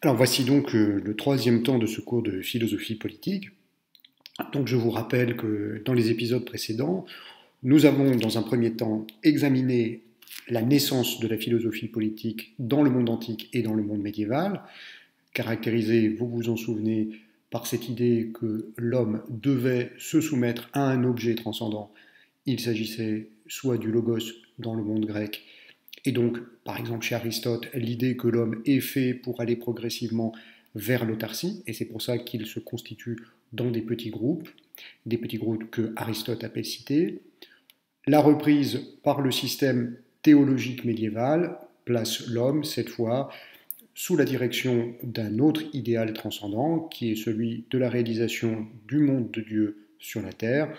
Alors voici donc le troisième temps de ce cours de philosophie politique. Donc je vous rappelle que dans les épisodes précédents, nous avons dans un premier temps examiné la naissance de la philosophie politique dans le monde antique et dans le monde médiéval, caractérisée, vous vous en souvenez, par cette idée que l'homme devait se soumettre à un objet transcendant. Il s'agissait soit du logos dans le monde grec, et donc, par exemple, chez Aristote, l'idée que l'homme est fait pour aller progressivement vers l'autarcie, et c'est pour ça qu'il se constitue dans des petits groupes que Aristote appelle cités. La reprise par le système théologique médiéval place l'homme, cette fois, sous la direction d'un autre idéal transcendant, qui est celui de la réalisation du monde de Dieu sur la terre,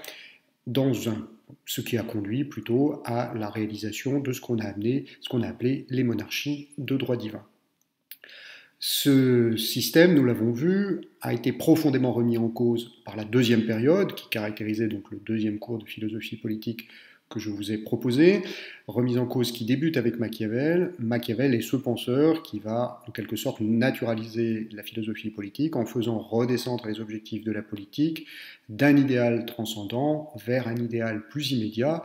ce qui a conduit plutôt à la réalisation de ce qu'on a appelé les monarchies de droit divin. Ce système, nous l'avons vu, a été profondément remis en cause par la deuxième période, qui caractérisait donc le deuxième cours de philosophie politique que je vous ai proposé, remise en cause qui débute avec Machiavel. Machiavel est ce penseur qui va en quelque sorte naturaliser la philosophie politique en faisant redescendre les objectifs de la politique d'un idéal transcendant vers un idéal plus immédiat.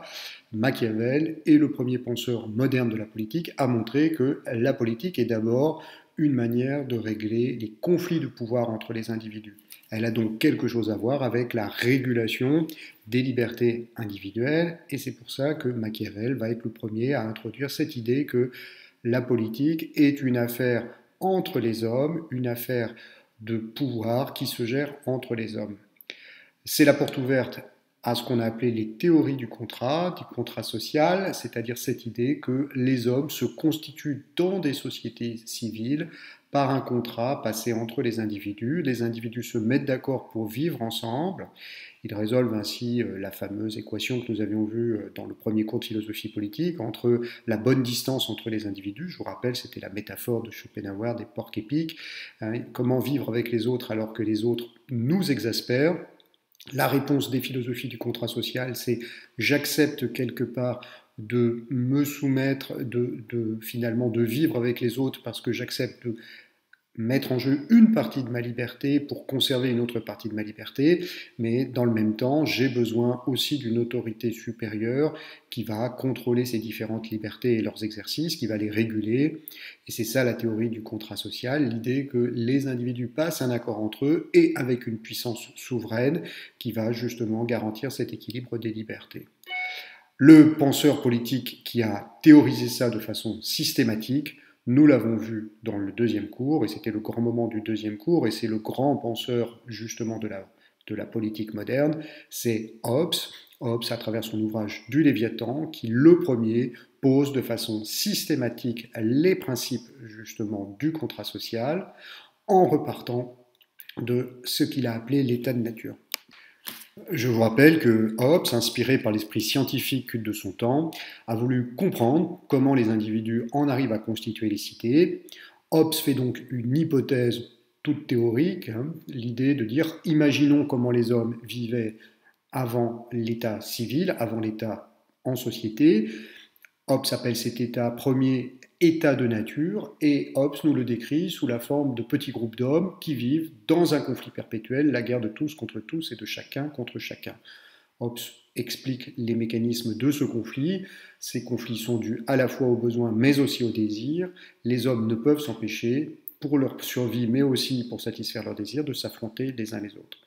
Machiavel est le premier penseur moderne de la politique à montrer que la politique est d'abord une manière de régler les conflits de pouvoir entre les individus. Elle a donc quelque chose à voir avec la régulation des libertés individuelles, et c'est pour ça que Machiavel va être le premier à introduire cette idée que la politique est une affaire entre les hommes, une affaire de pouvoir qui se gère entre les hommes. C'est la porte ouverte à ce qu'on a appelé les théories du contrat social, c'est-à-dire cette idée que les hommes se constituent dans des sociétés civiles par un contrat passé entre les individus se mettent d'accord pour vivre ensemble, ils résolvent ainsi la fameuse équation que nous avions vue dans le premier cours de philosophie politique, entre la bonne distance entre les individus, je vous rappelle c'était la métaphore de Schopenhauer des porcs épics, comment vivre avec les autres alors que les autres nous exaspèrent. La réponse des philosophies du contrat social, c'est j'accepte quelque part de me soumettre, finalement de vivre avec les autres parce que j'accepte de mettre en jeu une partie de ma liberté pour conserver une autre partie de ma liberté, mais dans le même temps, j'ai besoin aussi d'une autorité supérieure qui va contrôler ces différentes libertés et leurs exercices, qui va les réguler. Et c'est ça la théorie du contrat social, l'idée que les individus passent un accord entre eux et avec une puissance souveraine qui va justement garantir cet équilibre des libertés. Le penseur politique qui a théorisé ça de façon systématique, nous l'avons vu dans le deuxième cours, et c'était le grand moment du deuxième cours, et c'est le grand penseur justement de la politique moderne, c'est Hobbes. Hobbes, à travers son ouvrage du Léviathan, qui le premier pose de façon systématique les principes justement du contrat social, en repartant de ce qu'il a appelé l'état de nature. Je vous rappelle que Hobbes, inspiré par l'esprit scientifique de son temps, a voulu comprendre comment les individus en arrivent à constituer les cités. Hobbes fait donc une hypothèse toute théorique, l'idée de dire imaginons comment les hommes vivaient avant l'état civil, avant l'état en société. Hobbes appelle cet état premier état de nature, et Hobbes nous le décrit sous la forme de petits groupes d'hommes qui vivent dans un conflit perpétuel, la guerre de tous contre tous et de chacun contre chacun. Hobbes explique les mécanismes de ce conflit. Ces conflits sont dus à la fois aux besoins mais aussi aux désirs. Les hommes ne peuvent s'empêcher, pour leur survie mais aussi pour satisfaire leurs désirs, de s'affronter les uns les autres.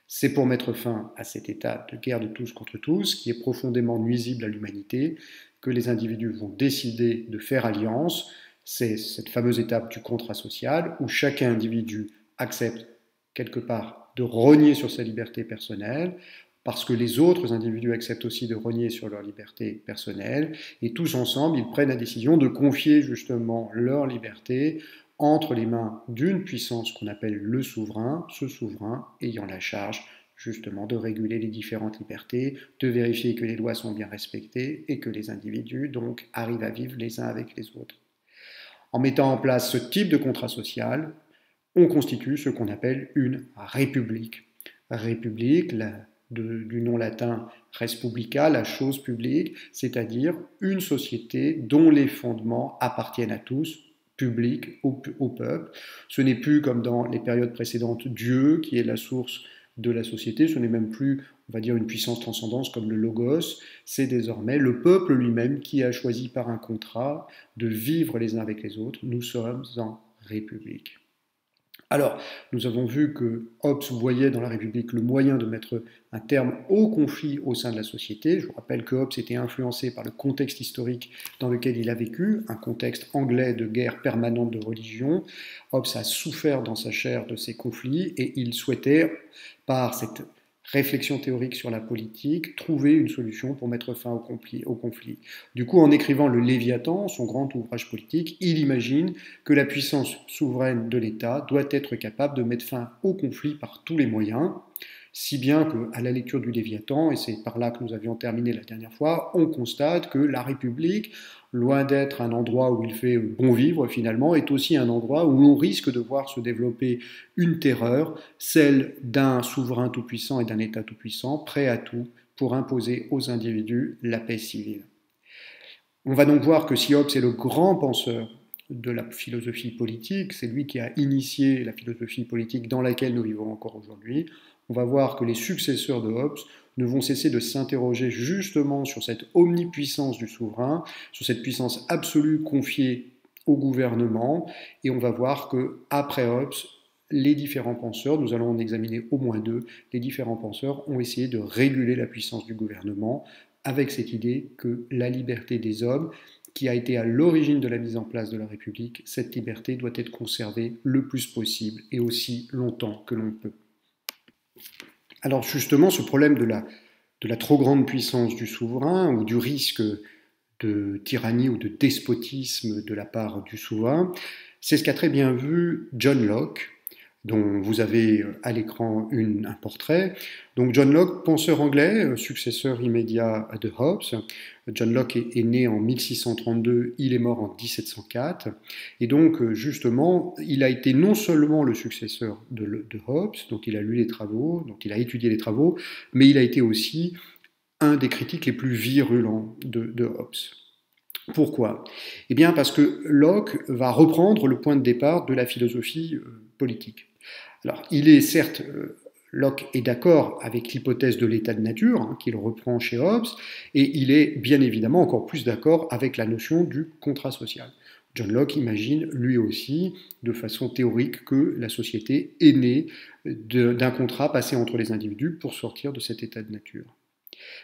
C'est pour mettre fin à cet état de guerre de tous contre tous, qui est profondément nuisible à l'humanité, que les individus vont décider de faire alliance. C'est cette fameuse étape du contrat social où chaque individu accepte quelque part de rogner sur sa liberté personnelle, parce que les autres individus acceptent aussi de rogner sur leur liberté personnelle, et tous ensemble, ils prennent la décision de confier justement leur liberté entre les mains d'une puissance qu'on appelle le souverain, ce souverain ayant la charge justement de réguler les différentes libertés, de vérifier que les lois sont bien respectées et que les individus donc arrivent à vivre les uns avec les autres. En mettant en place ce type de contrat social, on constitue ce qu'on appelle une république. République, du nom latin res publica, la chose publique, c'est-à-dire une société dont les fondements appartiennent à tous, public au peuple. Ce n'est plus comme dans les périodes précédentes Dieu qui est la source de la société, ce n'est même plus, on va dire, une puissance transcendance comme le logos, c'est désormais le peuple lui-même qui a choisi par un contrat de vivre les uns avec les autres. Nous sommes en République. Alors, nous avons vu que Hobbes voyait dans la République le moyen de mettre un terme au conflit au sein de la société. Je vous rappelle que Hobbes était influencé par le contexte historique dans lequel il a vécu, un contexte anglais de guerre permanente de religion. Hobbes a souffert dans sa chair de ces conflits et il souhaitait, par cette réflexion théorique sur la politique, trouver une solution pour mettre fin au conflit. Du coup, en écrivant le Léviathan, son grand ouvrage politique, il imagine que la puissance souveraine de l'État doit être capable de mettre fin au conflit par tous les moyens, si bien qu'à la lecture du Léviathan, et c'est par là que nous avions terminé la dernière fois, on constate que la République, loin d'être un endroit où il fait bon vivre finalement, est aussi un endroit où l'on risque de voir se développer une terreur, celle d'un souverain tout-puissant et d'un État tout-puissant, prêt à tout pour imposer aux individus la paix civile. On va donc voir que si Hobbes est le grand penseur de la philosophie politique, c'est lui qui a initié la philosophie politique dans laquelle nous vivons encore aujourd'hui, on va voir que les successeurs de Hobbes ne vont cesser de s'interroger justement sur cette omnipuissance du souverain, sur cette puissance absolue confiée au gouvernement, et on va voir que après Hobbes, les différents penseurs, nous allons en examiner au moins deux, les différents penseurs ont essayé de réguler la puissance du gouvernement avec cette idée que la liberté des hommes, qui a été à l'origine de la mise en place de la République, cette liberté doit être conservée le plus possible et aussi longtemps que l'on peut. Alors justement, ce problème de la trop grande puissance du souverain ou du risque de tyrannie ou de despotisme de la part du souverain, c'est ce qu'a très bien vu John Locke, dont vous avez à l'écran un portrait. Donc John Locke, penseur anglais, successeur immédiat de Hobbes. John Locke est né en 1632, il est mort en 1704. Et donc justement, il a été non seulement le successeur de Hobbes, dont il a lu les travaux, dont il a étudié les travaux, mais il a été aussi un des critiques les plus virulents de Hobbes. Pourquoi ? Eh bien parce que Locke va reprendre le point de départ de la philosophie politique. Alors, Locke est d'accord avec l'hypothèse de l'état de nature, qu'il reprend chez Hobbes, et il est bien évidemment encore plus d'accord avec la notion du contrat social. John Locke imagine lui aussi, de façon théorique, que la société est née d'un contrat passé entre les individus pour sortir de cet état de nature.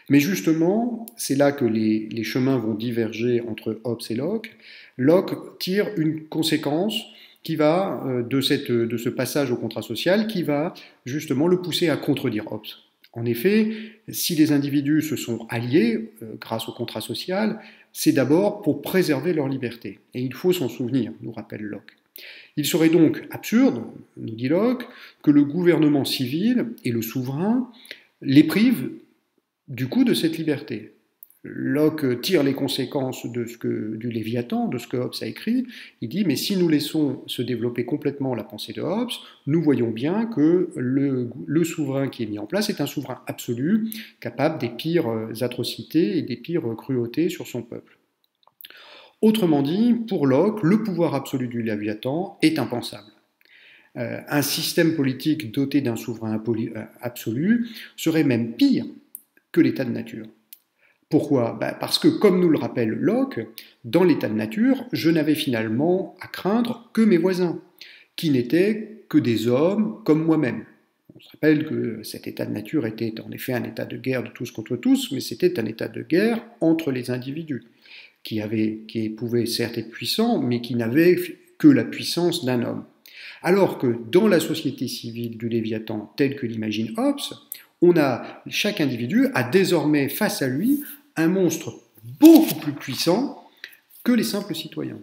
Mais justement, c'est là que les chemins vont diverger entre Hobbes et Locke. Locke tire une conséquence qui va, de ce passage au contrat social, qui va justement le pousser à contredire Hobbes. En effet, si les individus se sont alliés grâce au contrat social, c'est d'abord pour préserver leur liberté. Et il faut s'en souvenir, nous rappelle Locke. Il serait donc absurde, nous dit Locke, que le gouvernement civil et le souverain les privent du coup de cette liberté. Locke tire les conséquences du Léviathan, de ce que Hobbes a écrit. Il dit, mais si nous laissons se développer complètement la pensée de Hobbes, nous voyons bien que le souverain qui est mis en place est un souverain absolu, capable des pires atrocités et des pires cruautés sur son peuple. Autrement dit, pour Locke, le pouvoir absolu du Léviathan est impensable. Un système politique doté d'un souverain absolu serait même pire que l'état de nature. Pourquoi ? Parce que, comme nous le rappelle Locke, dans l'état de nature, je n'avais finalement à craindre que mes voisins, qui n'étaient que des hommes comme moi-même. On se rappelle que cet état de nature était en effet un état de guerre de tous contre tous, mais c'était un état de guerre entre les individus, qui pouvaient certes être puissants, mais qui n'avaient que la puissance d'un homme. Alors que dans la société civile du Léviathan, telle que l'imagine Hobbes, chaque individu a désormais face à lui un monstre beaucoup plus puissant que les simples citoyens.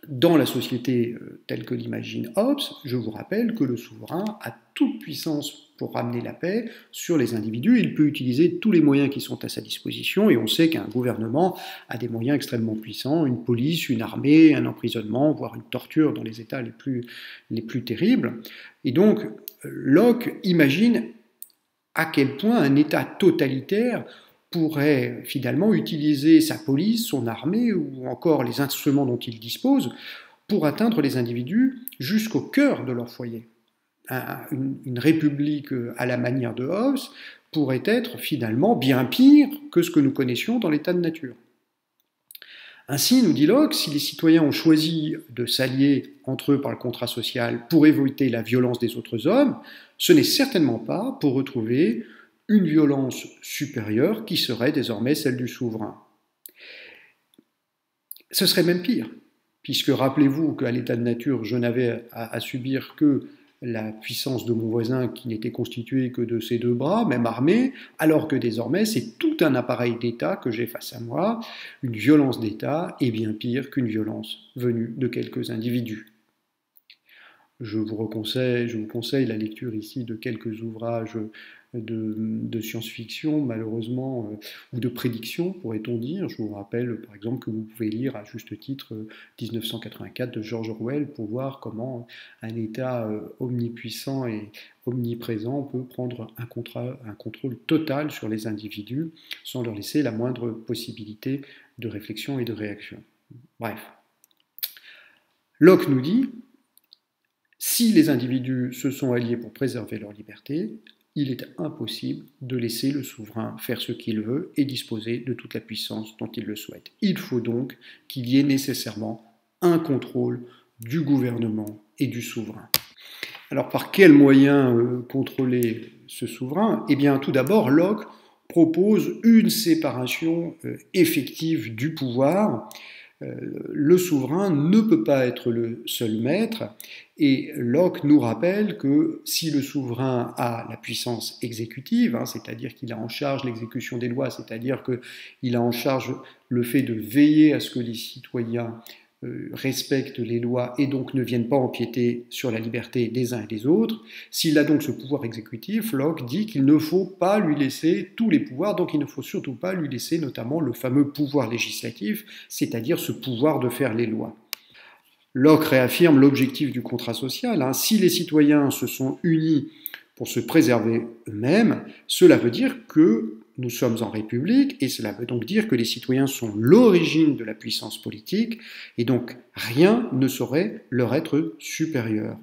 Dans la société telle que l'imagine Hobbes, je vous rappelle que le souverain a toute puissance pour ramener la paix sur les individus. Il peut utiliser tous les moyens qui sont à sa disposition, et on sait qu'un gouvernement a des moyens extrêmement puissants, une police, une armée, un emprisonnement, voire une torture dans les états les plus terribles. Et donc, Locke imagine à quel point un État totalitaire pourrait finalement utiliser sa police, son armée ou encore les instruments dont il dispose pour atteindre les individus jusqu'au cœur de leur foyer. Une république à la manière de Hobbes pourrait être finalement bien pire que ce que nous connaissions dans l'état de nature. Ainsi, nous dit Locke, si les citoyens ont choisi de s'allier entre eux par le contrat social pour éviter la violence des autres hommes, ce n'est certainement pas pour retrouver une violence supérieure qui serait désormais celle du souverain. Ce serait même pire, puisque rappelez-vous qu'à l'état de nature, je n'avais à subir que la puissance de mon voisin qui n'était constituée que de ses deux bras, même armé, alors que désormais c'est tout un appareil d'État que j'ai face à moi. Une violence d'État est bien pire qu'une violence venue de quelques individus. Je vous conseille la lecture ici de quelques ouvrages de science-fiction, malheureusement, ou de prédiction, pourrait-on dire. Je vous rappelle, par exemple, que vous pouvez lire à juste titre 1984 de George Orwell pour voir comment un État omnipuissant et omniprésent peut prendre un contrôle total sur les individus sans leur laisser la moindre possibilité de réflexion et de réaction. Bref. Locke nous dit: si les individus se sont alliés pour préserver leur liberté, il est impossible de laisser le souverain faire ce qu'il veut et disposer de toute la puissance dont il le souhaite. Il faut donc qu'il y ait nécessairement un contrôle du gouvernement et du souverain. Alors par quels moyens contrôler ce souverain? Eh bien tout d'abord, Locke propose une séparation effective du pouvoir. Le souverain ne peut pas être le seul maître, et Locke nous rappelle que si le souverain a la puissance exécutive, c'est-à-dire qu'il a en charge l'exécution des lois, c'est-à-dire qu'il a en charge le fait de veiller à ce que les citoyens respectent les lois et donc ne viennent pas empiéter sur la liberté des uns et des autres, s'il a donc ce pouvoir exécutif, Locke dit qu'il ne faut pas lui laisser tous les pouvoirs, donc il ne faut surtout pas lui laisser notamment le fameux pouvoir législatif, c'est-à-dire ce pouvoir de faire les lois. Locke réaffirme l'objectif du contrat social. Si les citoyens se sont unis pour se préserver eux-mêmes, cela veut dire que nous sommes en République, et cela veut donc dire que les citoyens sont l'origine de la puissance politique, et donc rien ne saurait leur être supérieur.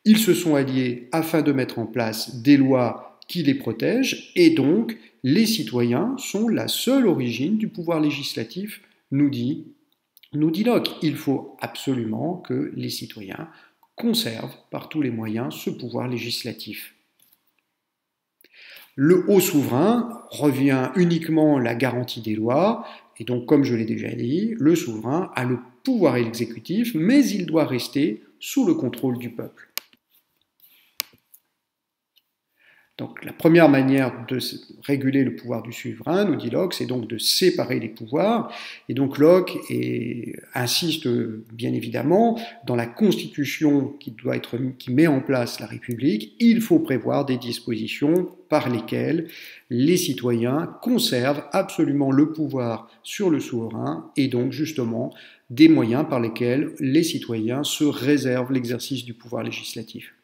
Ils se sont alliés afin de mettre en place des lois qui les protègent, et donc les citoyens sont la seule origine du pouvoir législatif, nous dit Locke. Il faut absolument que les citoyens conservent par tous les moyens ce pouvoir législatif. Le haut souverain revient uniquement la garantie des lois, et donc comme je l'ai déjà dit, le souverain a le pouvoir exécutif, mais il doit rester sous le contrôle du peuple. Donc la première manière de réguler le pouvoir du souverain, nous dit Locke, c'est donc de séparer les pouvoirs. Et donc Locke insiste bien évidemment, dans la constitution qui met en place la République, il faut prévoir des dispositions par lesquelles les citoyens conservent absolument le pouvoir sur le souverain et donc justement des moyens par lesquels les citoyens se réservent l'exercice du pouvoir législatif.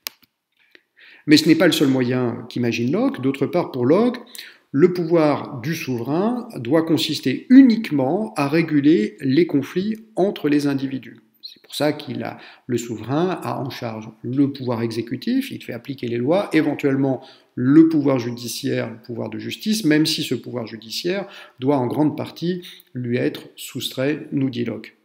Mais ce n'est pas le seul moyen qu'imagine Locke. D'autre part, pour Locke, le pouvoir du souverain doit consister uniquement à réguler les conflits entre les individus. C'est pour ça le souverain a en charge le pouvoir exécutif, il fait appliquer les lois, éventuellement le pouvoir judiciaire, le pouvoir de justice, même si ce pouvoir judiciaire doit en grande partie lui être soustrait, nous dit Locke.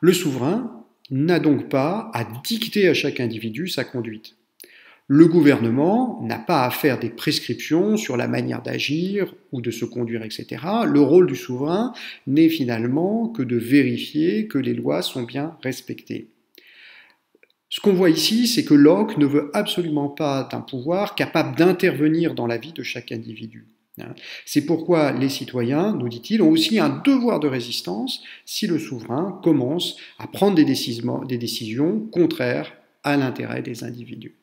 Le souverain n'a donc pas à dicter à chaque individu sa conduite. Le gouvernement n'a pas à faire des prescriptions sur la manière d'agir ou de se conduire, etc. Le rôle du souverain n'est finalement que de vérifier que les lois sont bien respectées. Ce qu'on voit ici, c'est que Locke ne veut absolument pas d'un pouvoir capable d'intervenir dans la vie de chaque individu. C'est pourquoi les citoyens, nous dit-il, ont aussi un devoir de résistance si le souverain commence à prendre des décisions contraires à l'intérêt des individus.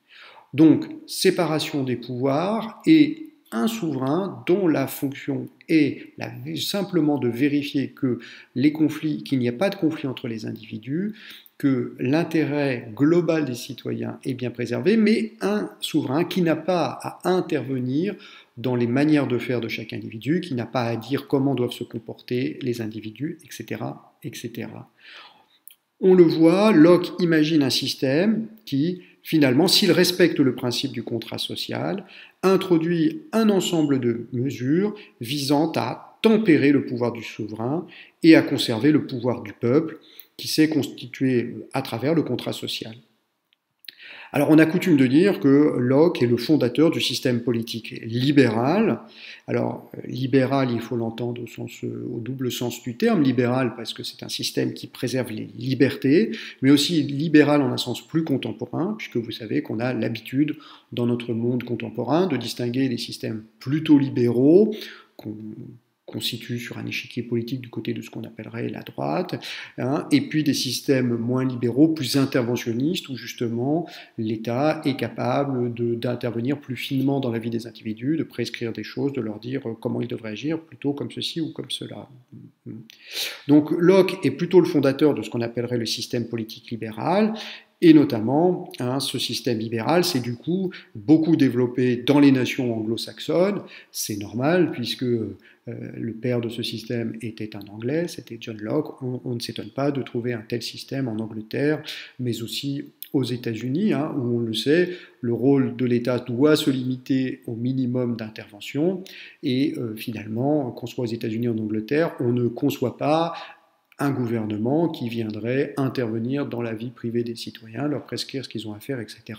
Donc, séparation des pouvoirs et un souverain dont la fonction est simplement de vérifier qu'il n'y a pas de conflit entre les individus, que l'intérêt global des citoyens est bien préservé, mais un souverain qui n'a pas à intervenir dans les manières de faire de chaque individu, qui n'a pas à dire comment doivent se comporter les individus, etc., etc. On le voit, Locke imagine un système qui, finalement, s'il respecte le principe du contrat social, introduit un ensemble de mesures visant à tempérer le pouvoir du souverain et à conserver le pouvoir du peuple qui s'est constitué à travers le contrat social. Alors on a coutume de dire que Locke est le fondateur du système politique libéral. Alors libéral, il faut l'entendre au double sens du terme, libéral parce que c'est un système qui préserve les libertés, mais aussi libéral en un sens plus contemporain, puisque vous savez qu'on a l'habitude dans notre monde contemporain de distinguer les systèmes plutôt libéraux, qu'on constitue sur un échiquier politique du côté de ce qu'on appellerait la droite, hein, et puis des systèmes moins libéraux, plus interventionnistes, où justement l'État est capable d'intervenir plus finement dans la vie des individus, de prescrire des choses, de leur dire comment ils devraient agir, plutôt comme ceci ou comme cela. Donc Locke est plutôt le fondateur de ce qu'on appellerait le système politique libéral, et notamment, hein, ce système libéral s'est du coup beaucoup développé dans les nations anglo-saxonnes. C'est normal puisque le père de ce système était un Anglais, c'était John Locke. On ne s'étonne pas de trouver un tel système en Angleterre, mais aussi aux États-Unis, hein, où on le sait, le rôle de l'État doit se limiter au minimum d'intervention. Et finalement, qu'on soit aux États-Unis ou en Angleterre, on ne conçoit pas un gouvernement qui viendrait intervenir dans la vie privée des citoyens, leur prescrire ce qu'ils ont à faire, etc.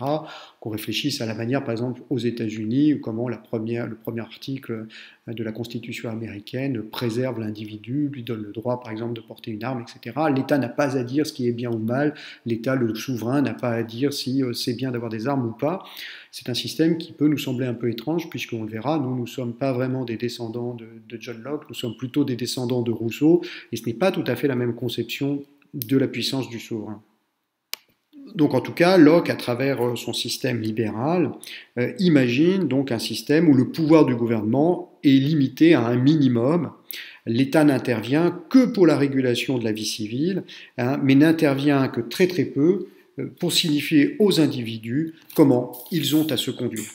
Qu'on réfléchisse à la manière, par exemple, aux États-Unis, comment le premier article de la Constitution américaine préserve l'individu, lui donne le droit, par exemple, de porter une arme, etc. L'État n'a pas à dire ce qui est bien ou mal, l'État, le souverain, n'a pas à dire si c'est bien d'avoir des armes ou pas. C'est un système qui peut nous sembler un peu étrange, puisqu'on le verra, nous ne sommes pas vraiment des descendants de John Locke, nous sommes plutôt des descendants de Rousseau, et ce n'est pas tout à fait la même conception de la puissance du souverain. Donc en tout cas, Locke, à travers son système libéral, imagine donc un système où le pouvoir du gouvernement est limité à un minimum. L'État n'intervient que pour la régulation de la vie civile, hein, mais n'intervient que très très peu pour signifier aux individus comment ils ont à se conduire.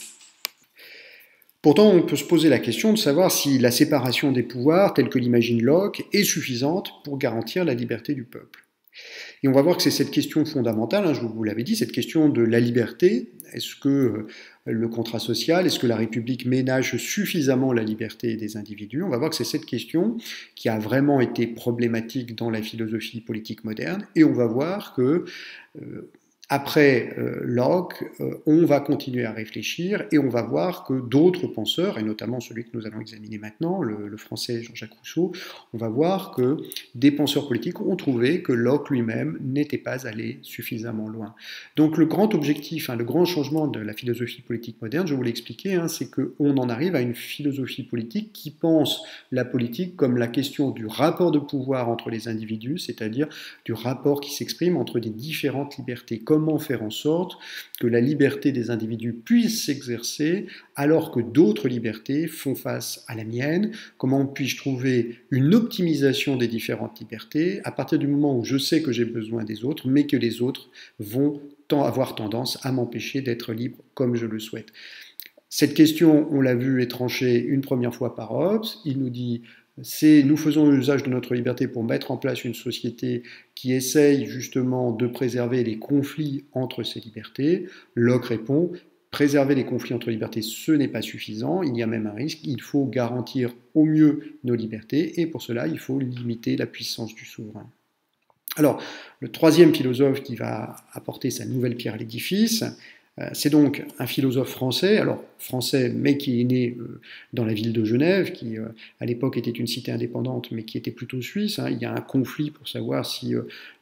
Pourtant, on peut se poser la question de savoir si la séparation des pouvoirs, telle que l'imagine Locke, est suffisante pour garantir la liberté du peuple. Et on va voir que c'est cette question fondamentale, hein, je vous l'avais dit, cette question de la liberté. Est-ce que le contrat social, est-ce que la République ménage suffisamment la liberté des individus? On va voir que c'est cette question qui a vraiment été problématique dans la philosophie politique moderne, et on va voir que après Locke, on va continuer à réfléchir et on va voir que d'autres penseurs, et notamment celui que nous allons examiner maintenant, le français Jean-Jacques Rousseau, on va voir que des penseurs politiques ont trouvé que Locke lui-même n'était pas allé suffisamment loin. Donc le grand objectif, le grand changement de la philosophie politique moderne, je vous l'ai expliqué, c'est qu'on en arrive à une philosophie politique qui pense la politique comme la question du rapport de pouvoir entre les individus, c'est-à-dire du rapport qui s'exprime entre des différentes libertés. Comment faire en sorte que la liberté des individus puisse s'exercer alors que d'autres libertés font face à la mienne? Comment puis-je trouver une optimisation des différentes libertés à partir du moment où je sais que j'ai besoin des autres, mais que les autres vont avoir tendance à m'empêcher d'être libre comme je le souhaite? Cette question, on l'a vu, est tranchée une première fois par Hobbes. Il nous dit nous faisons usage de notre liberté pour mettre en place une société qui essaye justement de préserver les conflits entre ces libertés. Locke répond, préserver les conflits entre libertés, ce n'est pas suffisant, il y a même un risque, il faut garantir au mieux nos libertés, et pour cela, il faut limiter la puissance du souverain. Alors, le troisième philosophe qui va apporter sa nouvelle pierre à l'édifice, c'est donc un philosophe français, alors français mais qui est né dans la ville de Genève, qui à l'époque était une cité indépendante mais qui était plutôt suisse. Il y a un conflit pour savoir si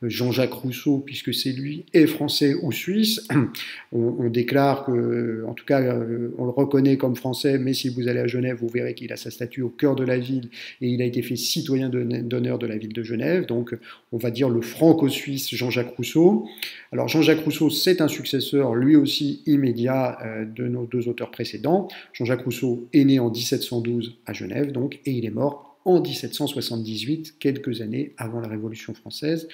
Jean-Jacques Rousseau, puisque c'est lui, est français ou suisse. On déclare que, en tout cas, on le reconnaît comme français, mais si vous allez à Genève, vous verrez qu'il a sa statue au cœur de la ville et il a été fait citoyen d'honneur de la ville de Genève. Donc on va dire le franco-suisse Jean-Jacques Rousseau. Alors Jean-Jacques Rousseau, c'est un successeur, lui aussi, immédiat de nos deux auteurs précédents. Jean-Jacques Rousseau est né en 1712 à Genève, donc, et il est mort en 1778, quelques années avant la Révolution française,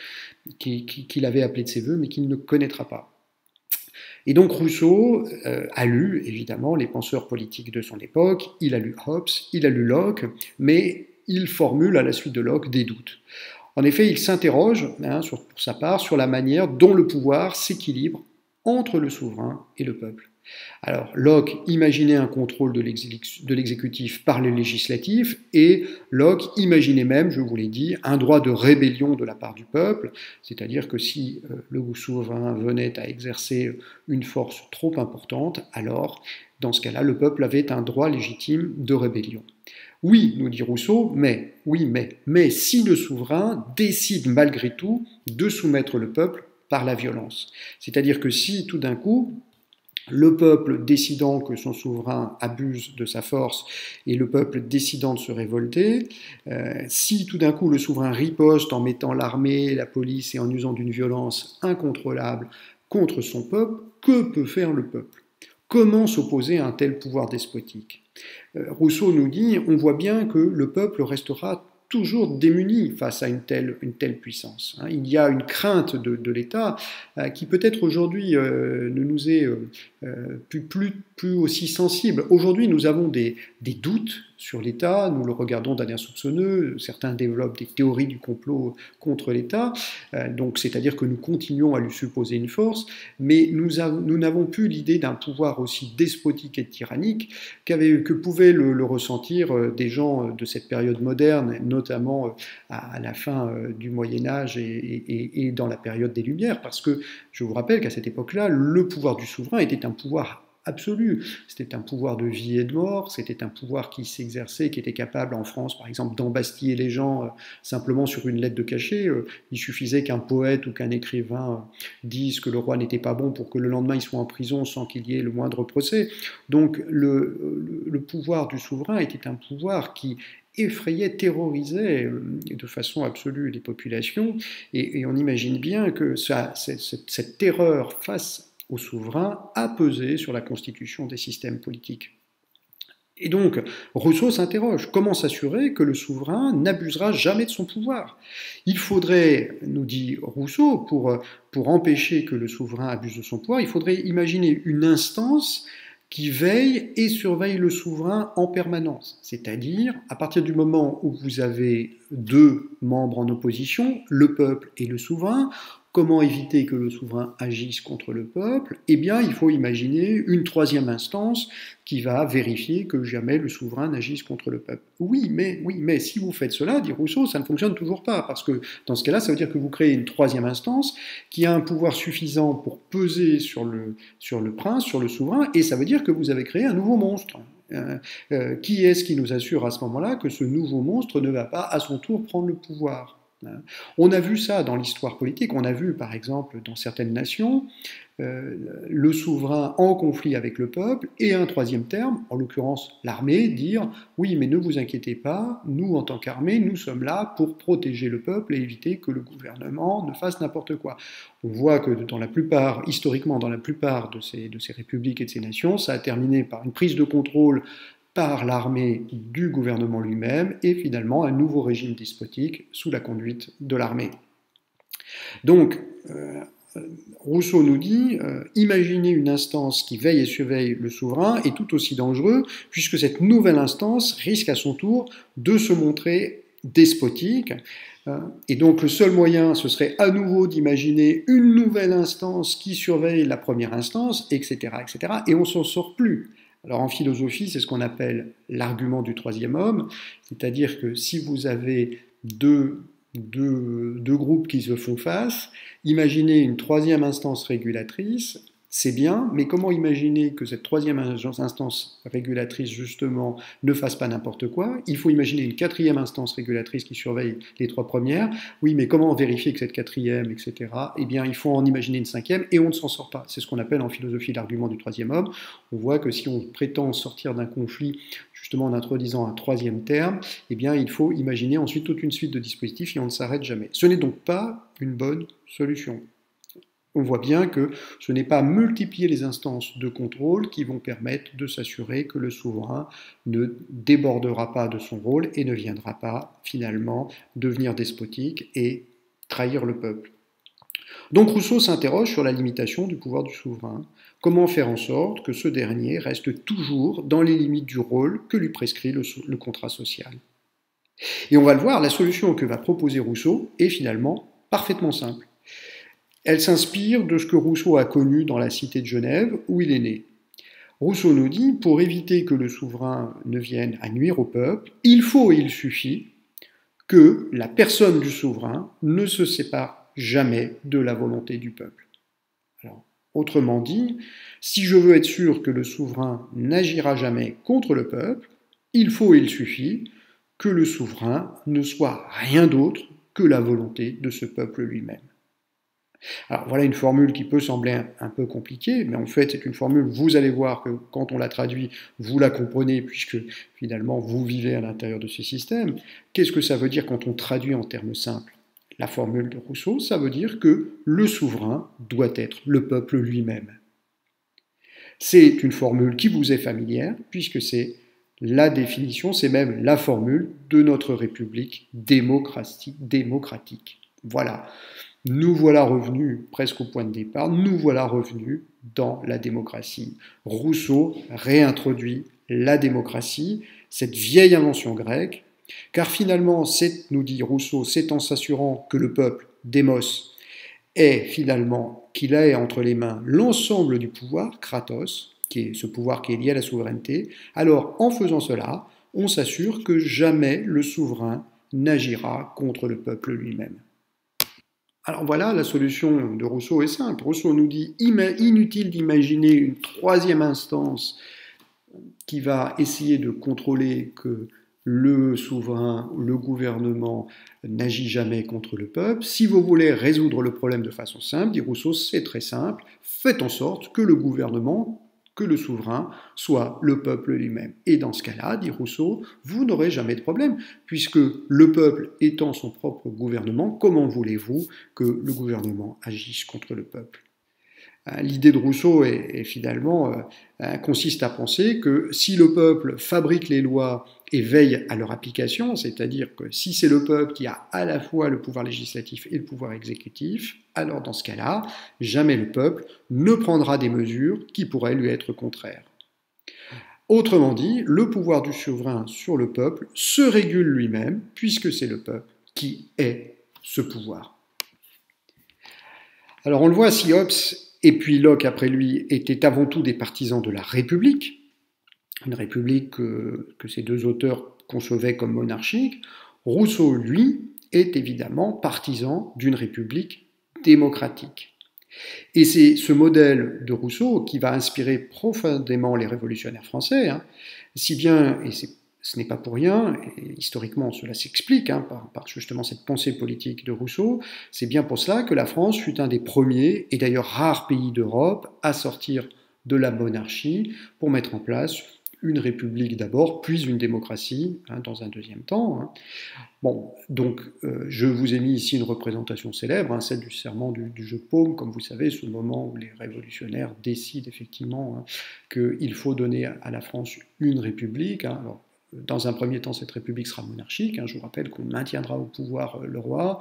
qu'il avait appelé de ses voeux, mais qu'il ne connaîtra pas. Et donc Rousseau a lu, évidemment, les penseurs politiques de son époque, il a lu Hobbes, il a lu Locke, mais il formule à la suite de Locke des doutes. En effet, il s'interroge, pour sa part, sur la manière dont le pouvoir s'équilibre entre le souverain et le peuple. Alors, Locke imaginait un contrôle de l'exécutif par le législatif, et Locke imaginait même, je vous l'ai dit, un droit de rébellion de la part du peuple, c'est-à-dire que si le souverain venait à exercer une force trop importante, alors, dans ce cas-là, le peuple avait un droit légitime de rébellion. Oui, nous dit Rousseau, mais si le souverain décide malgré tout de soumettre le peuple par la violence. C'est-à-dire que si tout d'un coup, le peuple décidant que son souverain abuse de sa force et le peuple décidant de se révolter, si tout d'un coup le souverain riposte en mettant l'armée, la police et en usant d'une violence incontrôlable contre son peuple, que peut faire le peuple? Comment s'opposer à un tel pouvoir despotique? Rousseau nous dit, on voit bien que le peuple restera toujours démuni face à une telle puissance. Il y a une crainte de l'État qui peut-être aujourd'hui ne nous est plus aussi sensible. Aujourd'hui, nous avons des doutes sur l'État, nous le regardons d'un air soupçonneux, certains développent des théories du complot contre l'État, donc c'est-à-dire que nous continuons à lui supposer une force, mais nous n'avons plus l'idée d'un pouvoir aussi despotique et tyrannique que pouvaient le ressentir des gens de cette période moderne, notamment à la fin du Moyen-Âge et dans la période des Lumières, parce que je vous rappelle qu'à cette époque-là, le pouvoir du souverain était un pouvoir absolu. C'était un pouvoir de vie et de mort, c'était un pouvoir qui s'exerçait, qui était capable en France, par exemple, d'embastiller les gens simplement sur une lettre de cachet. Il suffisait qu'un poète ou qu'un écrivain dise que le roi n'était pas bon pour que le lendemain il soit en prison sans qu'il y ait le moindre procès. Donc le pouvoir du souverain était un pouvoir qui effrayait, terrorisait de façon absolue les populations, et on imagine bien que cette terreur face au souverain a pesé sur la constitution des systèmes politiques. Et donc, Rousseau s'interroge, comment s'assurer que le souverain n'abusera jamais de son pouvoir? Il faudrait, nous dit Rousseau, pour empêcher que le souverain abuse de son pouvoir, il faudrait imaginer une instance qui veille et surveille le souverain en permanence. C'est-à-dire, à partir du moment où vous avez deux membres en opposition, le peuple et le souverain, comment éviter que le souverain agisse contre le peuple? Eh bien, il faut imaginer une troisième instance qui va vérifier que jamais le souverain n'agisse contre le peuple. Oui, mais si vous faites cela, dit Rousseau, ça ne fonctionne toujours pas, parce que dans ce cas-là, ça veut dire que vous créez une troisième instance qui a un pouvoir suffisant pour peser sur le prince, sur le souverain, et ça veut dire que vous avez créé un nouveau monstre. Qui est-ce qui nous assure à ce moment-là que ce nouveau monstre ne va pas à son tour prendre le pouvoir? On a vu ça dans l'histoire politique, on a vu par exemple dans certaines nations le souverain en conflit avec le peuple et un troisième terme, en l'occurrence l'armée, dire oui mais ne vous inquiétez pas, nous en tant qu'armée nous sommes là pour protéger le peuple et éviter que le gouvernement ne fasse n'importe quoi. On voit que historiquement dans la plupart de ces républiques et de ces nations, ça a terminé par une prise de contrôle par l'armée du gouvernement lui-même et finalement un nouveau régime despotique sous la conduite de l'armée. Donc, Rousseau nous dit, imaginez une instance qui veille et surveille le souverain est tout aussi dangereux puisque cette nouvelle instance risque à son tour de se montrer despotique. Et donc le seul moyen, ce serait à nouveau d'imaginer une nouvelle instance qui surveille la première instance, etc., etc., et on s'en sort plus. Alors en philosophie, c'est ce qu'on appelle l'argument du troisième homme, c'est-à-dire que si vous avez deux groupes qui se font face, imaginez une troisième instance régulatrice, c'est bien, mais comment imaginer que cette troisième instance régulatrice, justement, ne fasse pas n'importe quoi? Il faut imaginer une quatrième instance régulatrice qui surveille les trois premières. Oui, mais comment vérifier que cette quatrième, etc. Eh bien, il faut en imaginer une cinquième, et on ne s'en sort pas. C'est ce qu'on appelle en philosophie l'argument du troisième homme. On voit que si on prétend sortir d'un conflit, justement en introduisant un troisième terme, eh bien, il faut imaginer ensuite toute une suite de dispositifs, et on ne s'arrête jamais. Ce n'est donc pas une bonne solution. On voit bien que ce n'est pas multiplier les instances de contrôle qui vont permettre de s'assurer que le souverain ne débordera pas de son rôle et ne viendra pas finalement devenir despotique et trahir le peuple. Donc Rousseau s'interroge sur la limitation du pouvoir du souverain. Comment faire en sorte que ce dernier reste toujours dans les limites du rôle que lui prescrit le contrat social? Et on va le voir, la solution que va proposer Rousseau est finalement parfaitement simple. Elle s'inspire de ce que Rousseau a connu dans la cité de Genève où il est né. Rousseau nous dit, pour éviter que le souverain ne vienne à nuire au peuple, il faut et il suffit que la personne du souverain ne se sépare jamais de la volonté du peuple. Alors, autrement dit, si je veux être sûr que le souverain n'agira jamais contre le peuple, il faut et il suffit que le souverain ne soit rien d'autre que la volonté de ce peuple lui-même. Alors voilà une formule qui peut sembler un peu compliquée, mais en fait c'est une formule, vous allez voir que quand on la traduit, vous la comprenez puisque finalement vous vivez à l'intérieur de ce système. Qu'est-ce que ça veut dire quand on traduit en termes simples la formule de Rousseau? Ça veut dire que le souverain doit être le peuple lui-même. C'est une formule qui vous est familière puisque c'est la définition, c'est même la formule de notre République démocratique. Voilà. Nous voilà revenus presque au point de départ, nous voilà revenus dans la démocratie. Rousseau réintroduit la démocratie, cette vieille invention grecque, car finalement, nous dit Rousseau, c'est en s'assurant que le peuple, démos, est finalement, qu'il a entre les mains l'ensemble du pouvoir, kratos, qui est ce pouvoir qui est lié à la souveraineté, alors en faisant cela, on s'assure que jamais le souverain n'agira contre le peuple lui-même. Alors voilà, la solution de Rousseau est simple. Rousseau nous dit inutile d'imaginer une troisième instance qui va essayer de contrôler que le souverain, le gouvernement n'agit jamais contre le peuple. Si vous voulez résoudre le problème de façon simple, dit Rousseau, c'est très simple, faites en sorte que le gouvernement, que le souverain soit le peuple lui-même. Et dans ce cas-là, dit Rousseau, vous n'aurez jamais de problème, puisque le peuple étant son propre gouvernement, comment voulez-vous que le gouvernement agisse contre le peuple? L'idée de Rousseau consiste à penser que si le peuple fabrique les lois et veille à leur application, c'est-à-dire que si c'est le peuple qui a à la fois le pouvoir législatif et le pouvoir exécutif, alors dans ce cas-là, jamais le peuple ne prendra des mesures qui pourraient lui être contraires. Autrement dit, le pouvoir du souverain sur le peuple se régule lui-même, puisque c'est le peuple qui est ce pouvoir. Alors on le voit, si Hobbes et puis Locke après lui étaient avant tout des partisans de la République, une République que ces deux auteurs concevaient comme monarchique, Rousseau, lui, est évidemment partisan d'une République démocratique. Et c'est ce modèle de Rousseau qui va inspirer profondément les révolutionnaires français, si bien, et ce n'est pas pour rien, et historiquement cela s'explique par justement cette pensée politique de Rousseau, c'est bien pour cela que la France fut un des premiers, et d'ailleurs rares pays d'Europe, à sortir de la monarchie pour mettre en place une république d'abord, puis une démocratie dans un deuxième temps. Bon, donc je vous ai mis ici une représentation célèbre, celle du serment du jeu de paume, comme vous savez, ce moment où les révolutionnaires décident effectivement qu'il faut donner à la France une république. Alors, dans un premier temps, cette république sera monarchique. Je vous rappelle qu'on maintiendra au pouvoir le roi.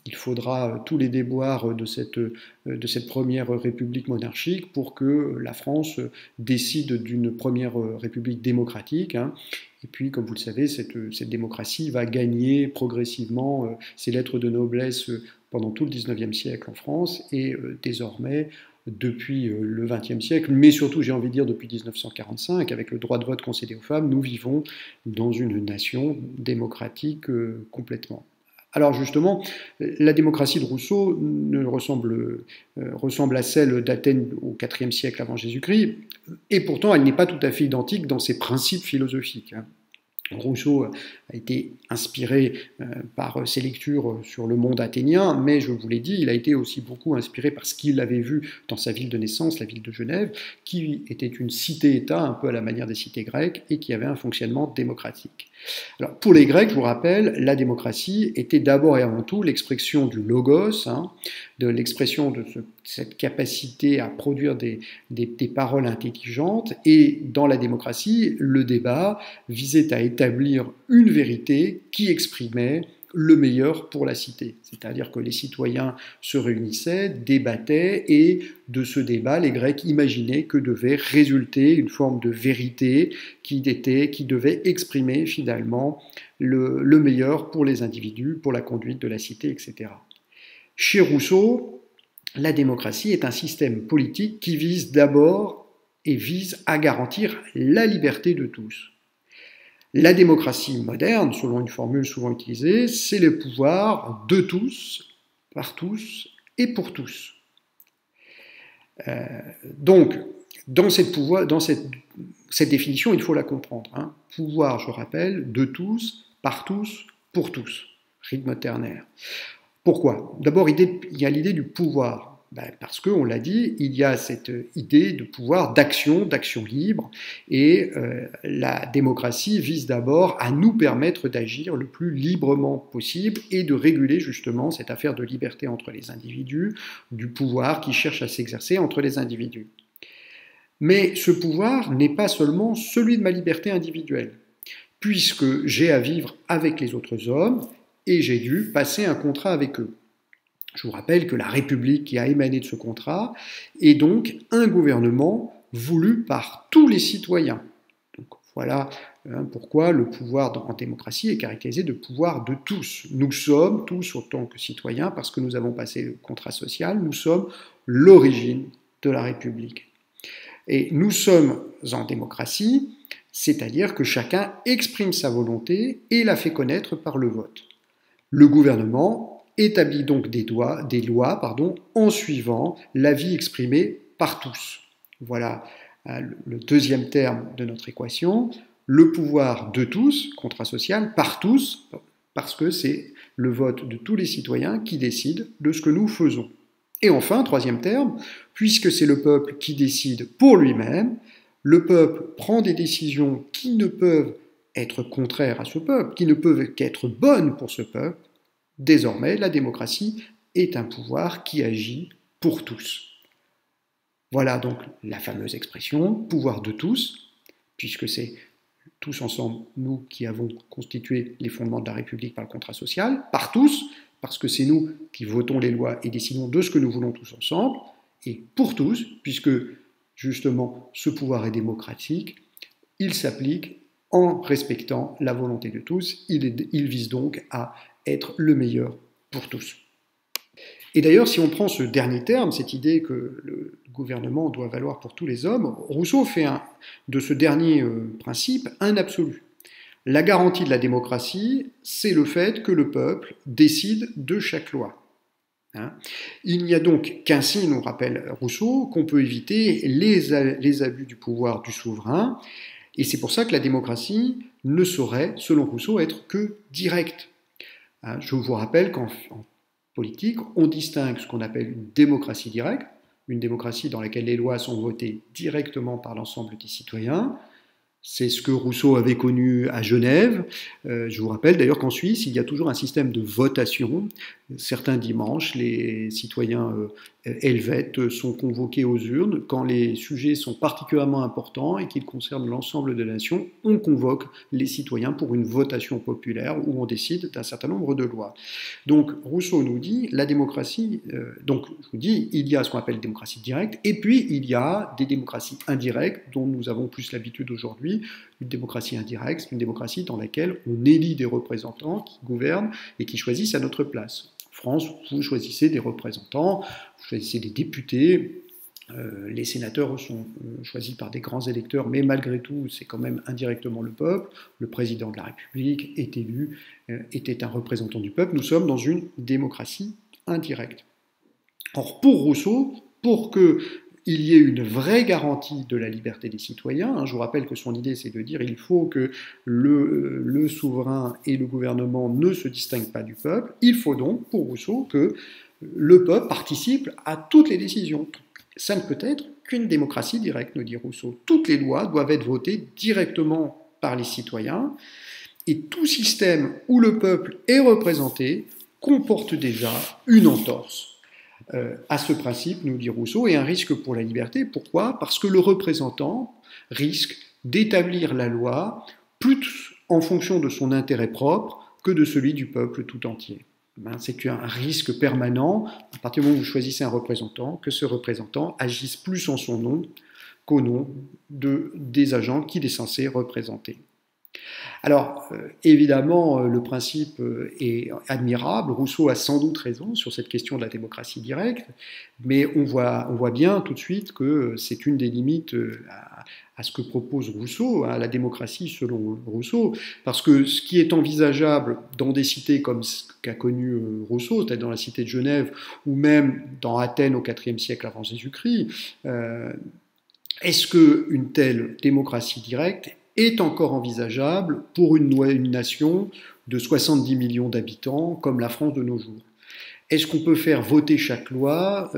Il faudra tous les déboires de cette première république monarchique pour que la France décide d'une première république démocratique. Et puis, comme vous le savez, cette démocratie va gagner progressivement ses lettres de noblesse pendant tout le XIXe siècle en France et désormais depuis le XXe siècle, mais surtout, j'ai envie de dire, depuis 1945, avec le droit de vote concédé aux femmes, nous vivons dans une nation démocratique complètement. Alors justement, la démocratie de Rousseau ressemble à celle d'Athènes au IVe siècle avant Jésus-Christ, et pourtant elle n'est pas tout à fait identique dans ses principes philosophiques. Rousseau a été inspiré par ses lectures sur le monde athénien, mais je vous l'ai dit, il a été aussi beaucoup inspiré par ce qu'il avait vu dans sa ville de naissance, la ville de Genève, qui était une cité-État un peu à la manière des cités grecques et qui avait un fonctionnement démocratique. Alors, pour les Grecs, je vous rappelle, la démocratie était d'abord et avant tout l'expression du logos, de l'expression de cette capacité à produire des paroles intelligentes, et dans la démocratie, le débat visait à établir une vérité qui exprimait le meilleur pour la cité. C'est-à-dire que les citoyens se réunissaient, débattaient, et de ce débat, les Grecs imaginaient que devait résulter une forme de vérité qui devait exprimer finalement le meilleur pour les individus, pour la conduite de la cité, etc. Chez Rousseau, la démocratie est un système politique qui vise d'abord et vise à garantir la liberté de tous. La démocratie moderne, selon une formule souvent utilisée, c'est le pouvoir de tous, par tous et pour tous. Donc, dans cette définition, il faut la comprendre. Hein. Pouvoir, je rappelle, de tous, par tous, pour tous. Rythme ternaire. Pourquoi? D'abord, il y a l'idée du pouvoir. Parce qu'on l'a dit, il y a cette idée de pouvoir d'action libre, et la démocratie vise d'abord à nous permettre d'agir le plus librement possible et de réguler justement cette affaire de liberté entre les individus, du pouvoir qui cherche à s'exercer entre les individus. Mais ce pouvoir n'est pas seulement celui de ma liberté individuelle, puisque j'ai à vivre avec les autres hommes et j'ai dû passer un contrat avec eux. Je vous rappelle que la République qui a émané de ce contrat est donc un gouvernement voulu par tous les citoyens. Donc voilà pourquoi le pouvoir en démocratie est caractérisé de pouvoir de tous. Nous sommes tous, autant que citoyens, parce que nous avons passé le contrat social, nous sommes l'origine de la République. Et nous sommes en démocratie, c'est-à-dire que chacun exprime sa volonté et la fait connaître par le vote. Le gouvernement établit donc des lois en suivant l'avis exprimé par tous. Voilà le deuxième terme de notre équation, le pouvoir de tous, contrat social, par tous, parce que c'est le vote de tous les citoyens qui décide de ce que nous faisons. Et enfin, troisième terme, puisque c'est le peuple qui décide pour lui-même, le peuple prend des décisions qui ne peuvent être contraires à ce peuple, qui ne peuvent qu'être bonnes pour ce peuple. Désormais, la démocratie est un pouvoir qui agit pour tous. Voilà donc la fameuse expression « pouvoir de tous », puisque c'est tous ensemble, nous qui avons constitué les fondements de la République par le contrat social, par tous, parce que c'est nous qui votons les lois et décidons de ce que nous voulons tous ensemble, et pour tous, puisque justement ce pouvoir est démocratique, il s'applique en respectant la volonté de tous, il vise donc à être le meilleur pour tous. Et d'ailleurs, si on prend ce dernier terme, cette idée que le gouvernement doit valoir pour tous les hommes, Rousseau fait de ce dernier principe un absolu. La garantie de la démocratie, c'est le fait que le peuple décide de chaque loi. Il n'y a donc qu'ainsi, nous rappelle Rousseau, qu'on peut éviter les abus du pouvoir du souverain, et c'est pour ça que la démocratie ne saurait, selon Rousseau, être que directe. Je vous rappelle qu'en politique, on distingue ce qu'on appelle une démocratie directe, une démocratie dans laquelle les lois sont votées directement par l'ensemble des citoyens. C'est ce que Rousseau avait connu à Genève. Je vous rappelle d'ailleurs qu'en Suisse, il y a toujours un système de votation. Certains dimanches, les citoyens helvètes sont convoqués aux urnes. Quand les sujets sont particulièrement importants et qu'ils concernent l'ensemble de la nation, on convoque les citoyens pour une votation populaire où on décide d'un certain nombre de lois. Donc Rousseau nous dit, la démocratie, donc je vous dis, il y a ce qu'on appelle démocratie directe, et puis il y a des démocraties indirectes dont nous avons plus l'habitude aujourd'hui. Une démocratie indirecte, c'est une démocratie dans laquelle on élit des représentants qui gouvernent et qui choisissent à notre place. En France, vous choisissez des représentants, vous choisissez des députés, les sénateurs sont choisis par des grands électeurs, mais malgré tout, c'est quand même indirectement le peuple. Le président de la République est élu, était un représentant du peuple. Nous sommes dans une démocratie indirecte. Or, pour Rousseau, pour qu'il y ait une vraie garantie de la liberté des citoyens, je vous rappelle que son idée, c'est de dire qu'il faut que le souverain et le gouvernement ne se distinguent pas du peuple. Il faut donc, pour Rousseau, que le peuple participe à toutes les décisions. Ça ne peut être qu'une démocratie directe, nous dit Rousseau. Toutes les lois doivent être votées directement par les citoyens, et tout système où le peuple est représenté comporte déjà une entorse à ce principe, nous dit Rousseau, et un risque pour la liberté. Pourquoi? Parce que le représentant risque d'établir la loi plus en fonction de son intérêt propre que de celui du peuple tout entier. C'est un risque permanent, à partir du moment où vous choisissez un représentant, que ce représentant agisse plus en son nom qu'au nom des agents qu'il est censé représenter. Alors, évidemment, le principe est admirable. Rousseau a sans doute raison sur cette question de la démocratie directe, mais on voit bien tout de suite que c'est une des limites à ce que propose Rousseau, à la démocratie selon Rousseau, parce que ce qui est envisageable dans des cités comme ce qu'a connu Rousseau, c'est-à-dire dans la cité de Genève, ou même dans Athènes au IVe siècle avant Jésus-Christ, est-ce qu'une telle démocratie directe est encore envisageable pour une nation de 70 millions d'habitants comme la France de nos jours? Est-ce qu'on peut faire voter chaque loi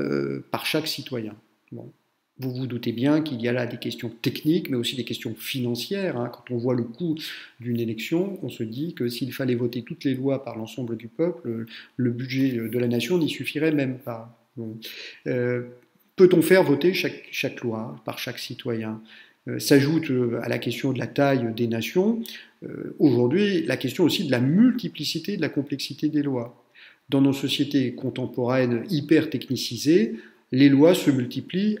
par chaque citoyen? Bon. Vous vous doutez bien qu'il y a là des questions techniques, mais aussi des questions financières. Quand on voit le coût d'une élection, on se dit que s'il fallait voter toutes les lois par l'ensemble du peuple, le budget de la nation n'y suffirait même pas. Bon. Peut-on faire voter chaque loi par chaque citoyen? S'ajoute à la question de la taille des nations, aujourd'hui, la question aussi de la multiplicité, de la complexité des lois. Dans nos sociétés contemporaines hyper technicisées, les lois se multiplient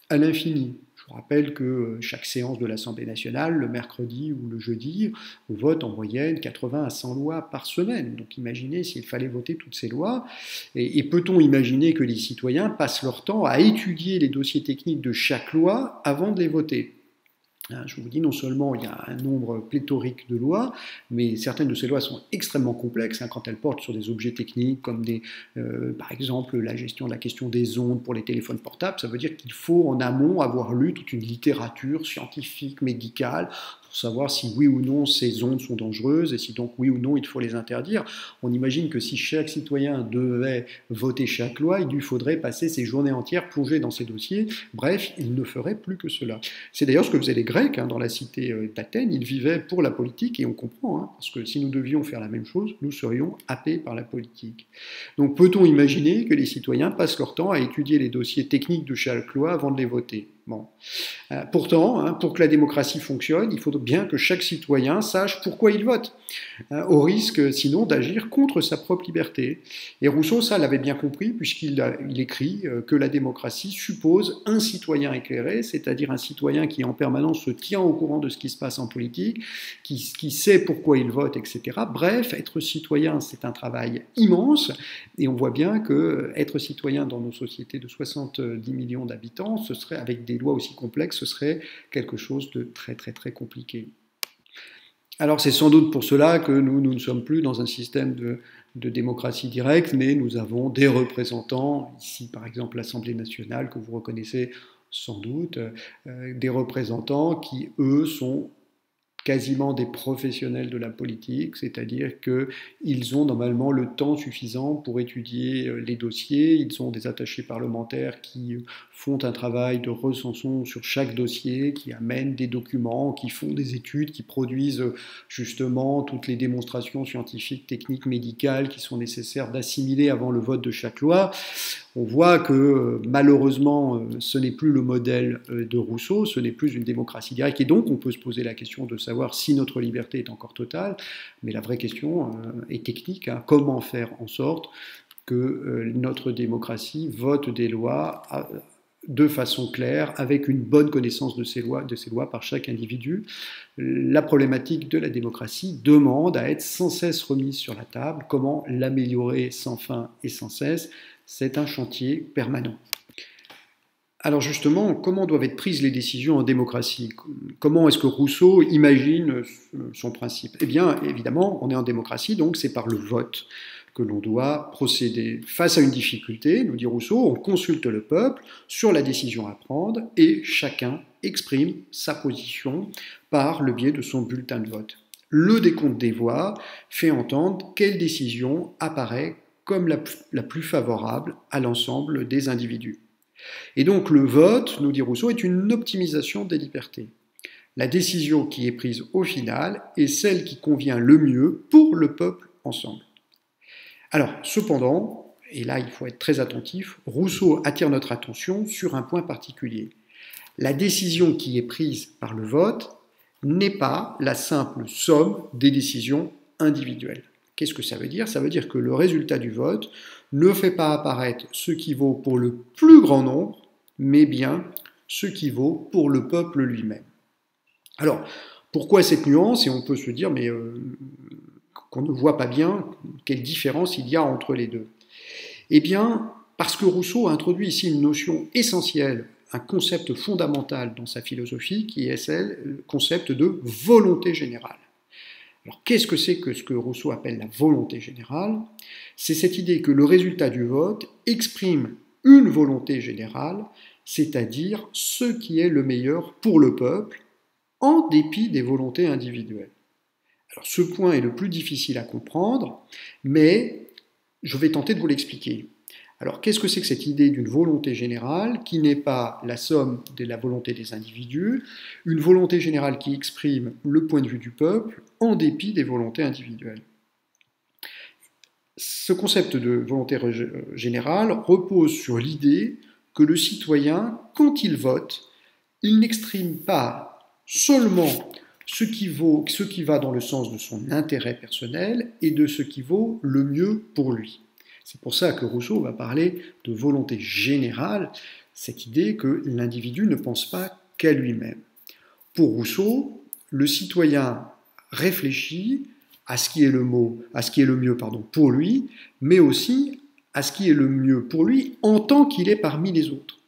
à l'infini. Je vous rappelle que chaque séance de l'Assemblée nationale, le mercredi ou le jeudi, on vote en moyenne 80 à 100 lois par semaine. Donc imaginez s'il fallait voter toutes ces lois. Et peut-on imaginer que les citoyens passent leur temps à étudier les dossiers techniques de chaque loi avant de les voter? Je vous dis, non seulement il y a un nombre pléthorique de lois, mais certaines de ces lois sont extrêmement complexes quand elles portent sur des objets techniques comme par exemple la gestion de la question des ondes pour les téléphones portables. Ça veut dire qu'il faut en amont avoir lu toute une littérature scientifique, médicale, pour savoir si oui ou non ces ondes sont dangereuses et si donc oui ou non il faut les interdire. On imagine que si chaque citoyen devait voter chaque loi, il lui faudrait passer ses journées entières plongées dans ces dossiers. Bref, il ne ferait plus que cela. C'est d'ailleurs ce que faisaient les Grecs dans la cité d'Athènes. Ils vivaient pour la politique et on comprend, parce que si nous devions faire la même chose, nous serions happés par la politique. Donc peut-on imaginer que les citoyens passent leur temps à étudier les dossiers techniques de chaque loi avant de les voter? Bon. Pourtant, pour que la démocratie fonctionne, il faut bien que chaque citoyen sache pourquoi il vote, au risque sinon d'agir contre sa propre liberté. Et Rousseau, ça l'avait bien compris, puisqu'il écrit que la démocratie suppose un citoyen éclairé, c'est-à-dire un citoyen qui en permanence se tient au courant de ce qui se passe en politique, qui sait pourquoi il vote, etc. Bref, être citoyen, c'est un travail immense, et on voit bien que être citoyen dans nos sociétés de 70 millions d'habitants, ce serait avec des lois aussi complexes, ce serait quelque chose de très très très compliqué. Alors c'est sans doute pour cela que nous ne sommes plus dans un système de démocratie directe, mais nous avons des représentants, ici par exemple l'Assemblée nationale que vous reconnaissez sans doute, des représentants qui eux sont quasiment des professionnels de la politique, c'est-à-dire qu'ils ont normalement le temps suffisant pour étudier les dossiers, ils sont des attachés parlementaires qui font un travail de recension sur chaque dossier, qui amènent des documents, qui font des études, qui produisent justement toutes les démonstrations scientifiques, techniques, médicales qui sont nécessaires d'assimiler avant le vote de chaque loi. On voit que malheureusement, ce n'est plus le modèle de Rousseau, ce n'est plus une démocratie directe, et donc on peut se poser la question de savoir si notre liberté est encore totale, mais la vraie question est technique, comment faire en sorte que notre démocratie vote des lois de façon claire, avec une bonne connaissance de ces lois par chaque individu. La problématique de la démocratie demande à être sans cesse remise sur la table. Comment l'améliorer sans fin et sans cesse? C'est un chantier permanent. Alors justement, comment doivent être prises les décisions en démocratie? Comment est-ce que Rousseau imagine son principe? Eh bien, évidemment, on est en démocratie, donc c'est par le vote que l'on doit procéder. Face à une difficulté, nous dit Rousseau, on consulte le peuple sur la décision à prendre et chacun exprime sa position par le biais de son bulletin de vote. Le décompte des voix fait entendre quelle décision apparaît comme la plus favorable à l'ensemble des individus. Et donc le vote, nous dit Rousseau, est une optimisation des libertés. La décision qui est prise au final est celle qui convient le mieux pour le peuple ensemble. Alors, cependant, et là il faut être très attentif, Rousseau attire notre attention sur un point particulier. La décision qui est prise par le vote n'est pas la simple somme des décisions individuelles. Qu'est-ce que ça veut dire? Ça veut dire que le résultat du vote ne fait pas apparaître ce qui vaut pour le plus grand nombre, mais bien ce qui vaut pour le peuple lui-même. Alors, pourquoi cette nuance? Et on peut se dire, mais qu'on ne voit pas bien quelle différence il y a entre les deux. Eh bien, parce que Rousseau a introduit ici une notion essentielle, un concept fondamental dans sa philosophie, qui est le concept de volonté générale. Alors, qu'est-ce que c'est que ce que Rousseau appelle la volonté générale? C'est cette idée que le résultat du vote exprime une volonté générale, c'est-à-dire ce qui est le meilleur pour le peuple, en dépit des volontés individuelles. Alors, ce point est le plus difficile à comprendre, mais je vais tenter de vous l'expliquer. Alors, qu'est-ce que c'est que cette idée d'une volonté générale qui n'est pas la somme de la volonté des individus, une volonté générale qui exprime le point de vue du peuple en dépit des volontés individuelles? Ce concept de volonté générale repose sur l'idée que le citoyen, quand il vote, il n'exprime pas seulement ce qui va dans le sens de son intérêt personnel et de ce qui vaut le mieux pour lui. C'est pour ça que Rousseau va parler de volonté générale, cette idée que l'individu ne pense pas qu'à lui-même. Pour Rousseau, le citoyen réfléchit à ce qui est le mieux pour lui, mais aussi à ce qui est le mieux pour lui en tant qu'il est parmi les autres.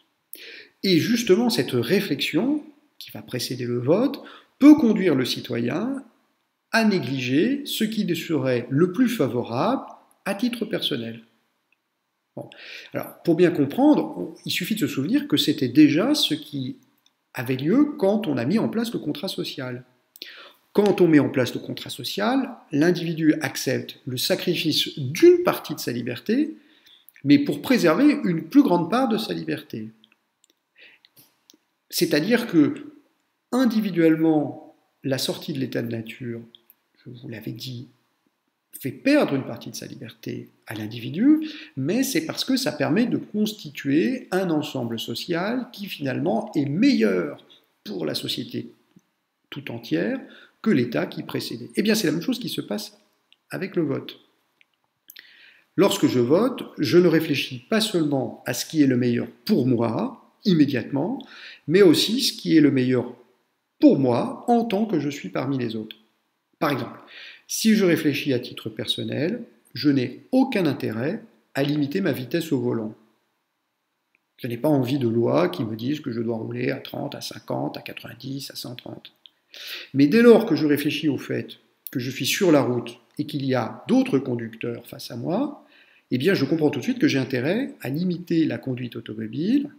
Et justement, cette réflexion, qui va précéder le vote, peut conduire le citoyen à négliger ce qui serait le plus favorable à titre personnel. Bon. Alors, pour bien comprendre, il suffit de se souvenir que c'était déjà ce qui avait lieu quand on a mis en place le contrat social. Quand on met en place le contrat social, l'individu accepte le sacrifice d'une partie de sa liberté, mais pour préserver une plus grande part de sa liberté. C'est-à-dire que, individuellement, la sortie de l'état de nature, je vous l'avais dit, fait perdre une partie de sa liberté à l'individu, mais c'est parce que ça permet de constituer un ensemble social qui finalement est meilleur pour la société tout entière que l'État qui précédait. Eh bien, c'est la même chose qui se passe avec le vote. Lorsque je vote, je ne réfléchis pas seulement à ce qui est le meilleur pour moi, immédiatement, mais aussi ce qui est le meilleur pour moi en tant que je suis parmi les autres. Par exemple, si je réfléchis à titre personnel, je n'ai aucun intérêt à limiter ma vitesse au volant. Je n'ai pas envie de loi qui me disent que je dois rouler à 30, à 50, à 90, à 130. Mais dès lors que je réfléchis au fait que je suis sur la route et qu'il y a d'autres conducteurs face à moi, eh bien je comprends tout de suite que j'ai intérêt à limiter la conduite automobile,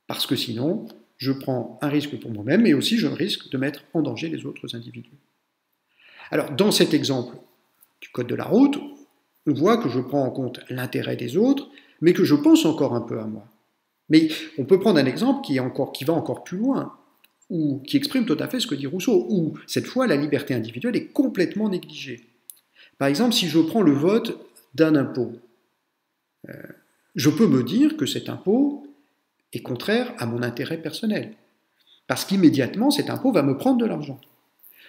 parce que sinon, je prends un risque pour moi-même, mais aussi je risque de mettre en danger les autres individus. Alors, dans cet exemple du code de la route, on voit que je prends en compte l'intérêt des autres, mais que je pense encore un peu à moi. Mais on peut prendre un exemple qui va encore plus loin, ou qui exprime tout à fait ce que dit Rousseau, où, cette fois, la liberté individuelle est complètement négligée. Par exemple, si je prends le vote d'un impôt, je peux me dire que cet impôt est contraire à mon intérêt personnel, parce qu'immédiatement, cet impôt va me prendre de l'argent.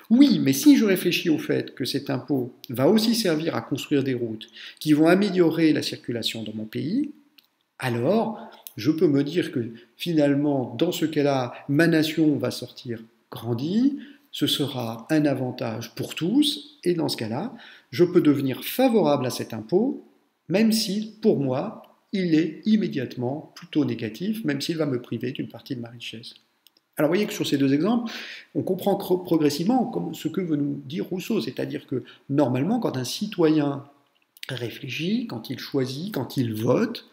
Oui, mais si je réfléchis au fait que cet impôt va aussi servir à construire des routes qui vont améliorer la circulation dans mon pays, alors je peux me dire que finalement, dans ce cas-là, ma nation va sortir grandie, ce sera un avantage pour tous, et dans ce cas-là, je peux devenir favorable à cet impôt, même si, pour moi, il est immédiatement plutôt négatif, même s'il va me priver d'une partie de ma richesse. Alors vous voyez que sur ces deux exemples, on comprend progressivement ce que veut nous dire Rousseau, c'est-à-dire que normalement, quand un citoyen réfléchit, quand il choisit, quand il vote,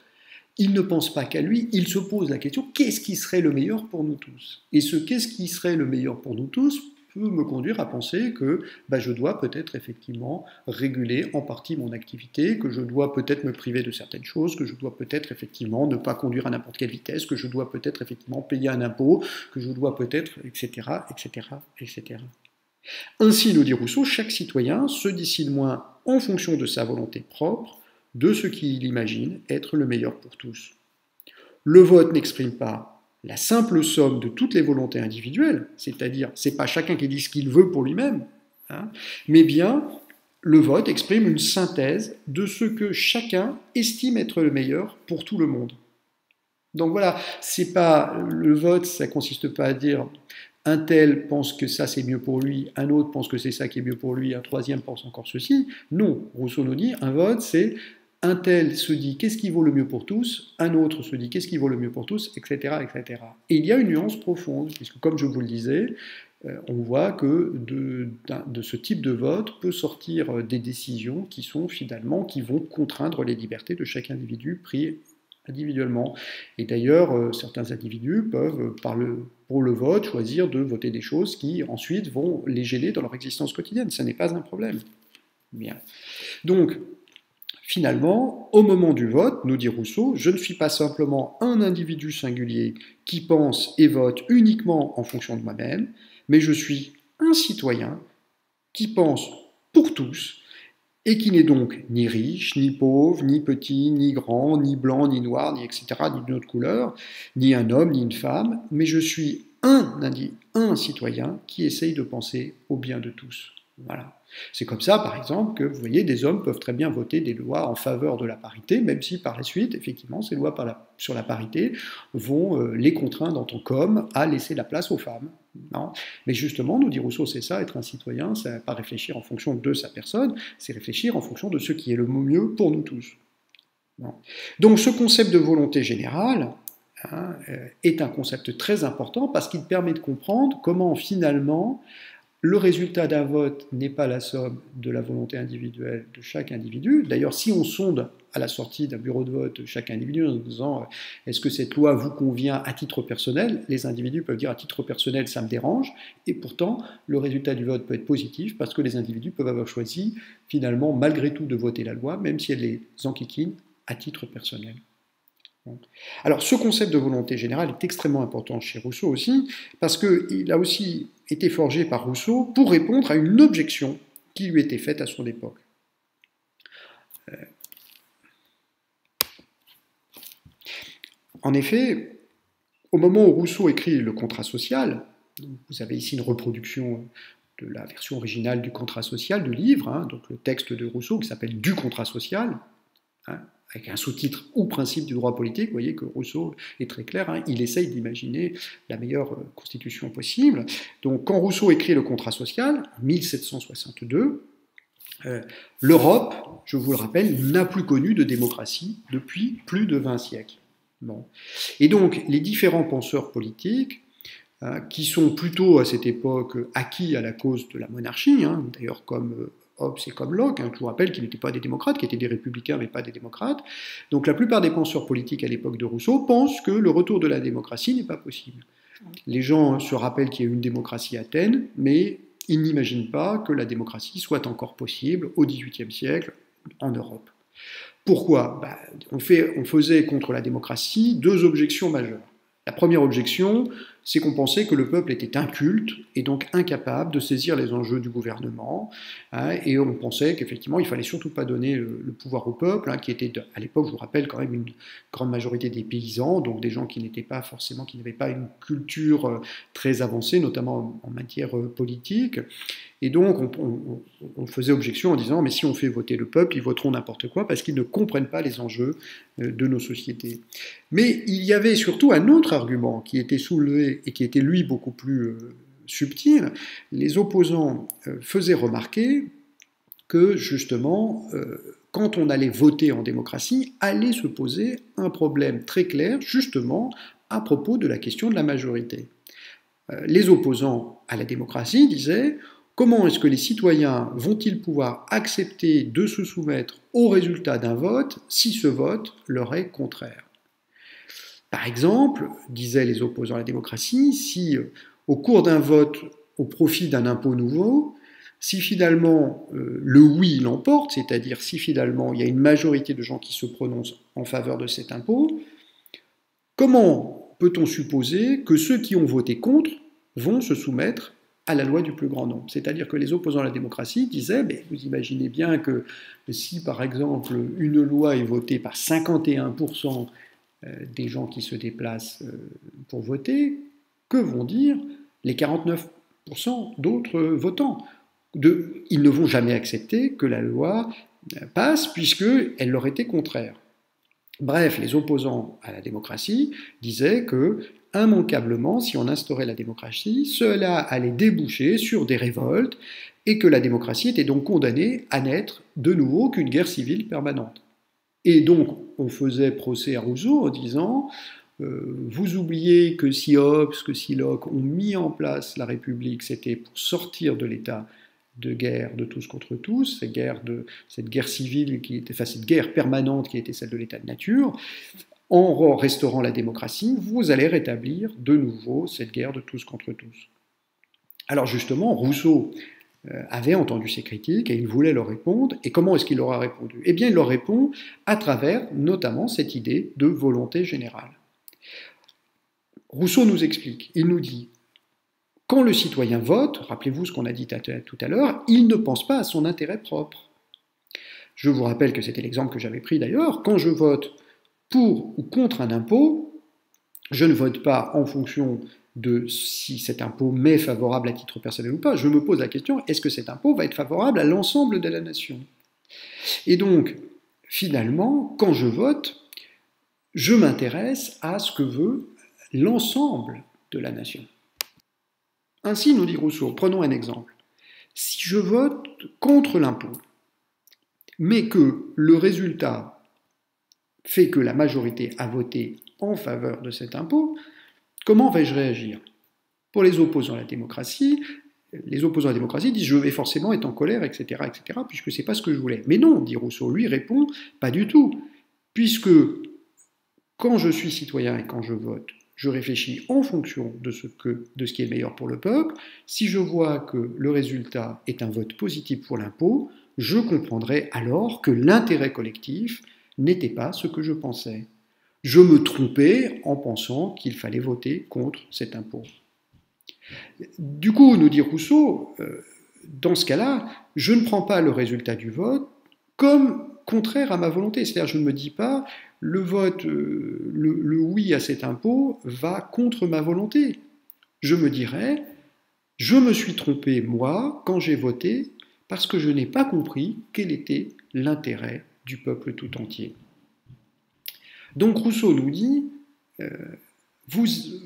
il ne pense pas qu'à lui, il se pose la question qu'est-ce qui serait le meilleur pour nous tous? Et ce qu'est-ce qui serait le meilleur pour nous tous peut me conduire à penser que je dois peut-être effectivement réguler en partie mon activité, que je dois peut-être me priver de certaines choses, que je dois peut-être effectivement ne pas conduire à n'importe quelle vitesse, que je dois peut-être effectivement payer un impôt, que je dois peut-être, etc., etc., etc. Ainsi, nous dit Rousseau, chaque citoyen se décide moins en fonction de sa volonté propre, de ce qu'il imagine être le meilleur pour tous. Le vote n'exprime pas la simple somme de toutes les volontés individuelles, c'est-à-dire, c'est pas chacun qui dit ce qu'il veut pour lui-même, mais bien le vote exprime une synthèse de ce que chacun estime être le meilleur pour tout le monde. Donc voilà, c'est pas le vote, ça consiste pas à dire un tel pense que ça c'est mieux pour lui, un autre pense que c'est ça qui est mieux pour lui, un troisième pense encore ceci. Non, Rousseau nous dit un vote c'est un tel se dit qu'est-ce qui vaut le mieux pour tous, un autre se dit qu'est-ce qui vaut le mieux pour tous, etc., etc. Et il y a une nuance profonde, puisque comme je vous le disais, on voit que de ce type de vote peut sortir des décisions qui sont finalement, qui vont contraindre les libertés de chaque individu pris individuellement. Et d'ailleurs, certains individus peuvent, pour le vote, choisir de voter des choses qui ensuite vont les gêner dans leur existence quotidienne. Ce n'est pas un problème. Bien. Donc, finalement, au moment du vote, nous dit Rousseau, je ne suis pas simplement un individu singulier qui pense et vote uniquement en fonction de moi-même, mais je suis un citoyen qui pense pour tous et qui n'est donc ni riche, ni pauvre, ni petit, ni grand, ni blanc, ni noir, ni etc., ni d'une autre couleur, ni un homme, ni une femme, mais je suis un citoyen qui essaye de penser au bien de tous. Voilà. C'est comme ça, par exemple, que vous voyez, des hommes peuvent très bien voter des lois en faveur de la parité, même si par la suite, effectivement, ces lois sur la parité vont les contraindre en tant qu'hommes à laisser la place aux femmes. Non. Mais justement, nous dit Rousseau, c'est ça, être un citoyen, c'est ne pas réfléchir en fonction de sa personne, c'est réfléchir en fonction de ce qui est le mieux pour nous tous. Non. Donc ce concept de volonté générale est un concept très important parce qu'il permet de comprendre comment finalement le résultat d'un vote n'est pas la somme de la volonté individuelle de chaque individu. D'ailleurs, si on sonde à la sortie d'un bureau de vote chaque individu en disant est-ce que cette loi vous convient à titre personnel, les individus peuvent dire à titre personnel ça me dérange, et pourtant le résultat du vote peut être positif parce que les individus peuvent avoir choisi finalement malgré tout de voter la loi, même si elle les enquiquine à titre personnel. Alors ce concept de volonté générale est extrêmement important chez Rousseau aussi, parce qu'il a aussi été forgé par Rousseau pour répondre à une objection qui lui était faite à son époque. En effet, au moment où Rousseau écrit le contrat social, vous avez ici une reproduction de la version originale du contrat social du livre, donc le texte de Rousseau qui s'appelle Du contrat social, avec un sous-titre ou principe du droit politique, vous voyez que Rousseau est très clair, il essaye d'imaginer la meilleure constitution possible. Donc quand Rousseau écrit le contrat social, en 1762, l'Europe, je vous le rappelle, n'a plus connu de démocratie depuis plus de 20 siècles. Bon. Et donc les différents penseurs politiques, qui sont plutôt à cette époque acquis à la cause de la monarchie, d'ailleurs comme Hobbes et comme Locke, je vous rappelle qu'ils n'étaient pas des démocrates, qu'ils étaient des républicains mais pas des démocrates. Donc la plupart des penseurs politiques à l'époque de Rousseau pensent que le retour de la démocratie n'est pas possible. Les gens se rappellent qu'il y a eu une démocratie à Athènes, mais ils n'imaginent pas que la démocratie soit encore possible au XVIIIe siècle en Europe. Pourquoi ? On faisait contre la démocratie deux objections majeures. La première objection, c'est qu'on pensait que le peuple était inculte et donc incapable de saisir les enjeux du gouvernement, et on pensait qu'effectivement il fallait surtout pas donner le pouvoir au peuple, qui était à l'époque, je vous rappelle, quand même une grande majorité des paysans, donc des gens qui n'étaient pas forcément, qui n'avaient pas une culture très avancée, notamment en matière politique. Et donc, on faisait objection en disant, mais si on fait voter le peuple, ils voteront n'importe quoi parce qu'ils ne comprennent pas les enjeux de nos sociétés. Mais il y avait surtout un autre argument qui était soulevé et qui était, lui, beaucoup plus subtil. Les opposants faisaient remarquer que, justement, quand on allait voter en démocratie, allait se poser un problème très clair, justement, à propos de la question de la majorité. Les opposants à la démocratie disaient: comment est-ce que les citoyens vont-ils pouvoir accepter de se soumettre au résultat d'un vote si ce vote leur est contraire ? Par exemple, disaient les opposants à la démocratie, si au cours d'un vote au profit d'un impôt nouveau, si finalement le oui l'emporte, c'est-à-dire si finalement il y a une majorité de gens qui se prononcent en faveur de cet impôt, comment peut-on supposer que ceux qui ont voté contre vont se soumettre à la loi du plus grand nombre? C'est-à-dire que les opposants à la démocratie disaient, mais vous imaginez bien que si par exemple une loi est votée par 51% des gens qui se déplacent pour voter, que vont dire les 49% d'autres votants? ils ne vont jamais accepter que la loi passe puisqu'elle leur était contraire. Bref, les opposants à la démocratie disaient que, immanquablement, si on instaurait la démocratie, cela allait déboucher sur des révoltes et que la démocratie était donc condamnée à n'être de nouveau qu'une guerre civile permanente. Et donc, on faisait procès à Rousseau en disant vous oubliez que si Hobbes, que si Locke ont mis en place la République, c'était pour sortir de l'état de guerre de tous contre tous, cette guerre civile, cette guerre permanente qui était celle de l'état de nature. En restaurant la démocratie, vous allez rétablir de nouveau cette guerre de tous contre tous. Alors justement, Rousseau avait entendu ces critiques et il voulait leur répondre. Et comment est-ce qu'il leur a répondu? Eh bien, il leur répond à travers notamment cette idée de volonté générale. Rousseau nous explique, il nous dit, quand le citoyen vote, rappelez-vous ce qu'on a dit tout à l'heure, il ne pense pas à son intérêt propre. Je vous rappelle que c'était l'exemple que j'avais pris d'ailleurs, quand je vote pour ou contre un impôt, je ne vote pas en fonction de si cet impôt m'est favorable à titre personnel ou pas, je me pose la question, est-ce que cet impôt va être favorable à l'ensemble de la nation? Et donc, finalement, quand je vote, je m'intéresse à ce que veut l'ensemble de la nation. Ainsi, nous dit Rousseau, prenons un exemple. Si je vote contre l'impôt, mais que le résultat fait que la majorité a voté en faveur de cet impôt, comment vais-je réagir? Pour les opposants à la démocratie disent je vais forcément être en colère, etc., puisque c'est pas ce que je voulais. Mais non, dit Rousseau, lui répond, pas du tout, puisque quand je suis citoyen et quand je vote, je réfléchis en fonction de ce qui est meilleur pour le peuple. Si je vois que le résultat est un vote positif pour l'impôt, je comprendrai alors que l'intérêt collectif n'était pas ce que je pensais. Je me trompais en pensant qu'il fallait voter contre cet impôt. Du coup, nous dit Rousseau, dans ce cas-là, je ne prends pas le résultat du vote comme contraire à ma volonté. C'est-à-dire, je ne me dis pas, le vote, le oui à cet impôt va contre ma volonté. Je me dirais, je me suis trompé, moi, quand j'ai voté, parce que je n'ai pas compris quel était l'intérêt du peuple tout entier. Donc Rousseau nous dit,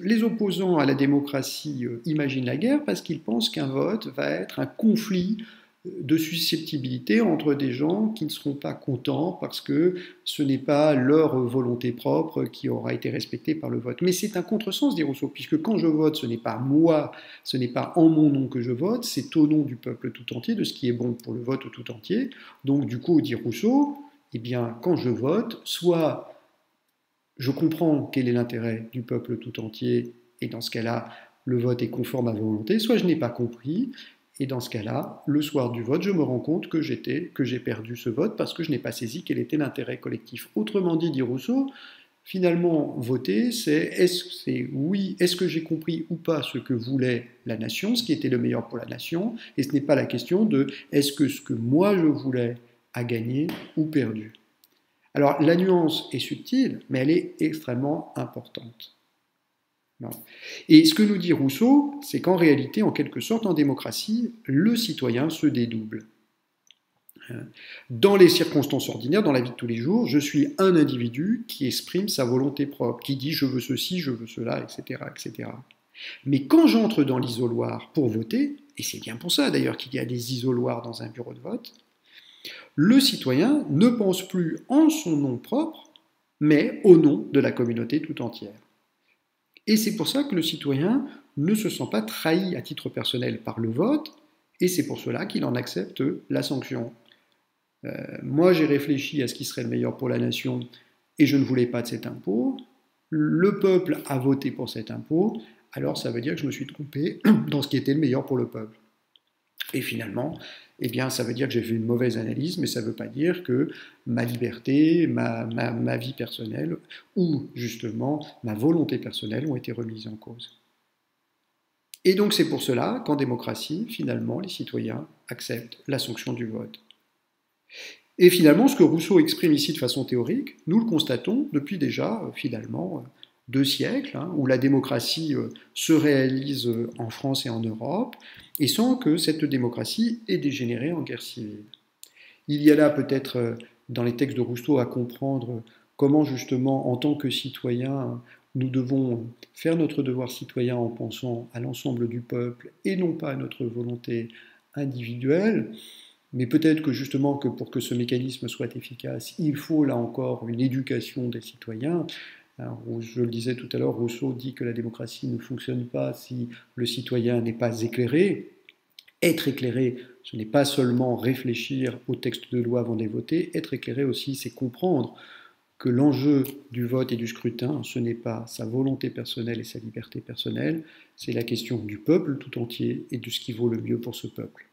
les opposants à la démocratie imaginent la guerre parce qu'ils pensent qu'un vote va être un conflit de susceptibilité entre des gens qui ne seront pas contents parce que ce n'est pas leur volonté propre qui aura été respectée par le vote. Mais c'est un contresens, dit Rousseau, puisque quand je vote, ce n'est pas moi, ce n'est pas en mon nom que je vote, c'est au nom du peuple tout entier, de ce qui est bon pour le vote tout entier. Donc du coup, dit Rousseau, eh bien, quand je vote, soit je comprends quel est l'intérêt du peuple tout entier, et dans ce cas-là, le vote est conforme à ma volonté, soit je n'ai pas compris, et dans ce cas-là, le soir du vote, je me rends compte que j'ai perdu ce vote parce que je n'ai pas saisi quel était l'intérêt collectif. Autrement dit Rousseau, finalement, voter, est-ce que j'ai compris ou pas ce que voulait la nation, ce qui était le meilleur pour la nation, et ce n'est pas la question de est-ce que ce que moi je voulais a gagné ou perdu. Alors, la nuance est subtile, mais elle est extrêmement importante. Non. Et ce que nous dit Rousseau, c'est qu'en réalité, en quelque sorte, en démocratie, le citoyen se dédouble. Dans les circonstances ordinaires, dans la vie de tous les jours, je suis un individu qui exprime sa volonté propre, qui dit je veux ceci, je veux cela, etc., etc. Mais quand j'entre dans l'isoloir pour voter, et c'est bien pour ça d'ailleurs qu'il y a des isoloirs dans un bureau de vote, le citoyen ne pense plus en son nom propre, mais au nom de la communauté tout entière. Et c'est pour ça que le citoyen ne se sent pas trahi à titre personnel par le vote, et c'est pour cela qu'il en accepte la sanction. Moi, j'ai réfléchi à ce qui serait le meilleur pour la nation, et je ne voulais pas de cet impôt. Le peuple a voté pour cet impôt, alors ça veut dire que je me suis trompé dans ce qui était le meilleur pour le peuple. Et finalement, eh bien, ça veut dire que j'ai fait une mauvaise analyse, mais ça ne veut pas dire que ma liberté, ma vie personnelle, ou justement ma volonté personnelle ont été remises en cause. Et donc c'est pour cela qu'en démocratie, finalement, les citoyens acceptent la sanction du vote. Et finalement, ce que Rousseau exprime ici de façon théorique, nous le constatons depuis déjà, finalement, 2 siècles, hein, où la démocratie se réalise en France et en Europe, et sans que cette démocratie ait dégénéré en guerre civile. Il y a là peut-être dans les textes de Rousseau à comprendre comment justement en tant que citoyens nous devons faire notre devoir citoyen en pensant à l'ensemble du peuple et non pas à notre volonté individuelle. Mais peut-être que justement que pour que ce mécanisme soit efficace, il faut là encore une éducation des citoyens. Alors, je le disais tout à l'heure, Rousseau dit que la démocratie ne fonctionne pas si le citoyen n'est pas éclairé. Être éclairé, ce n'est pas seulement réfléchir au texte de loi avant de les voter, être éclairé aussi, c'est comprendre que l'enjeu du vote et du scrutin, ce n'est pas sa volonté personnelle et sa liberté personnelle, c'est la question du peuple tout entier et de ce qui vaut le mieux pour ce peuple.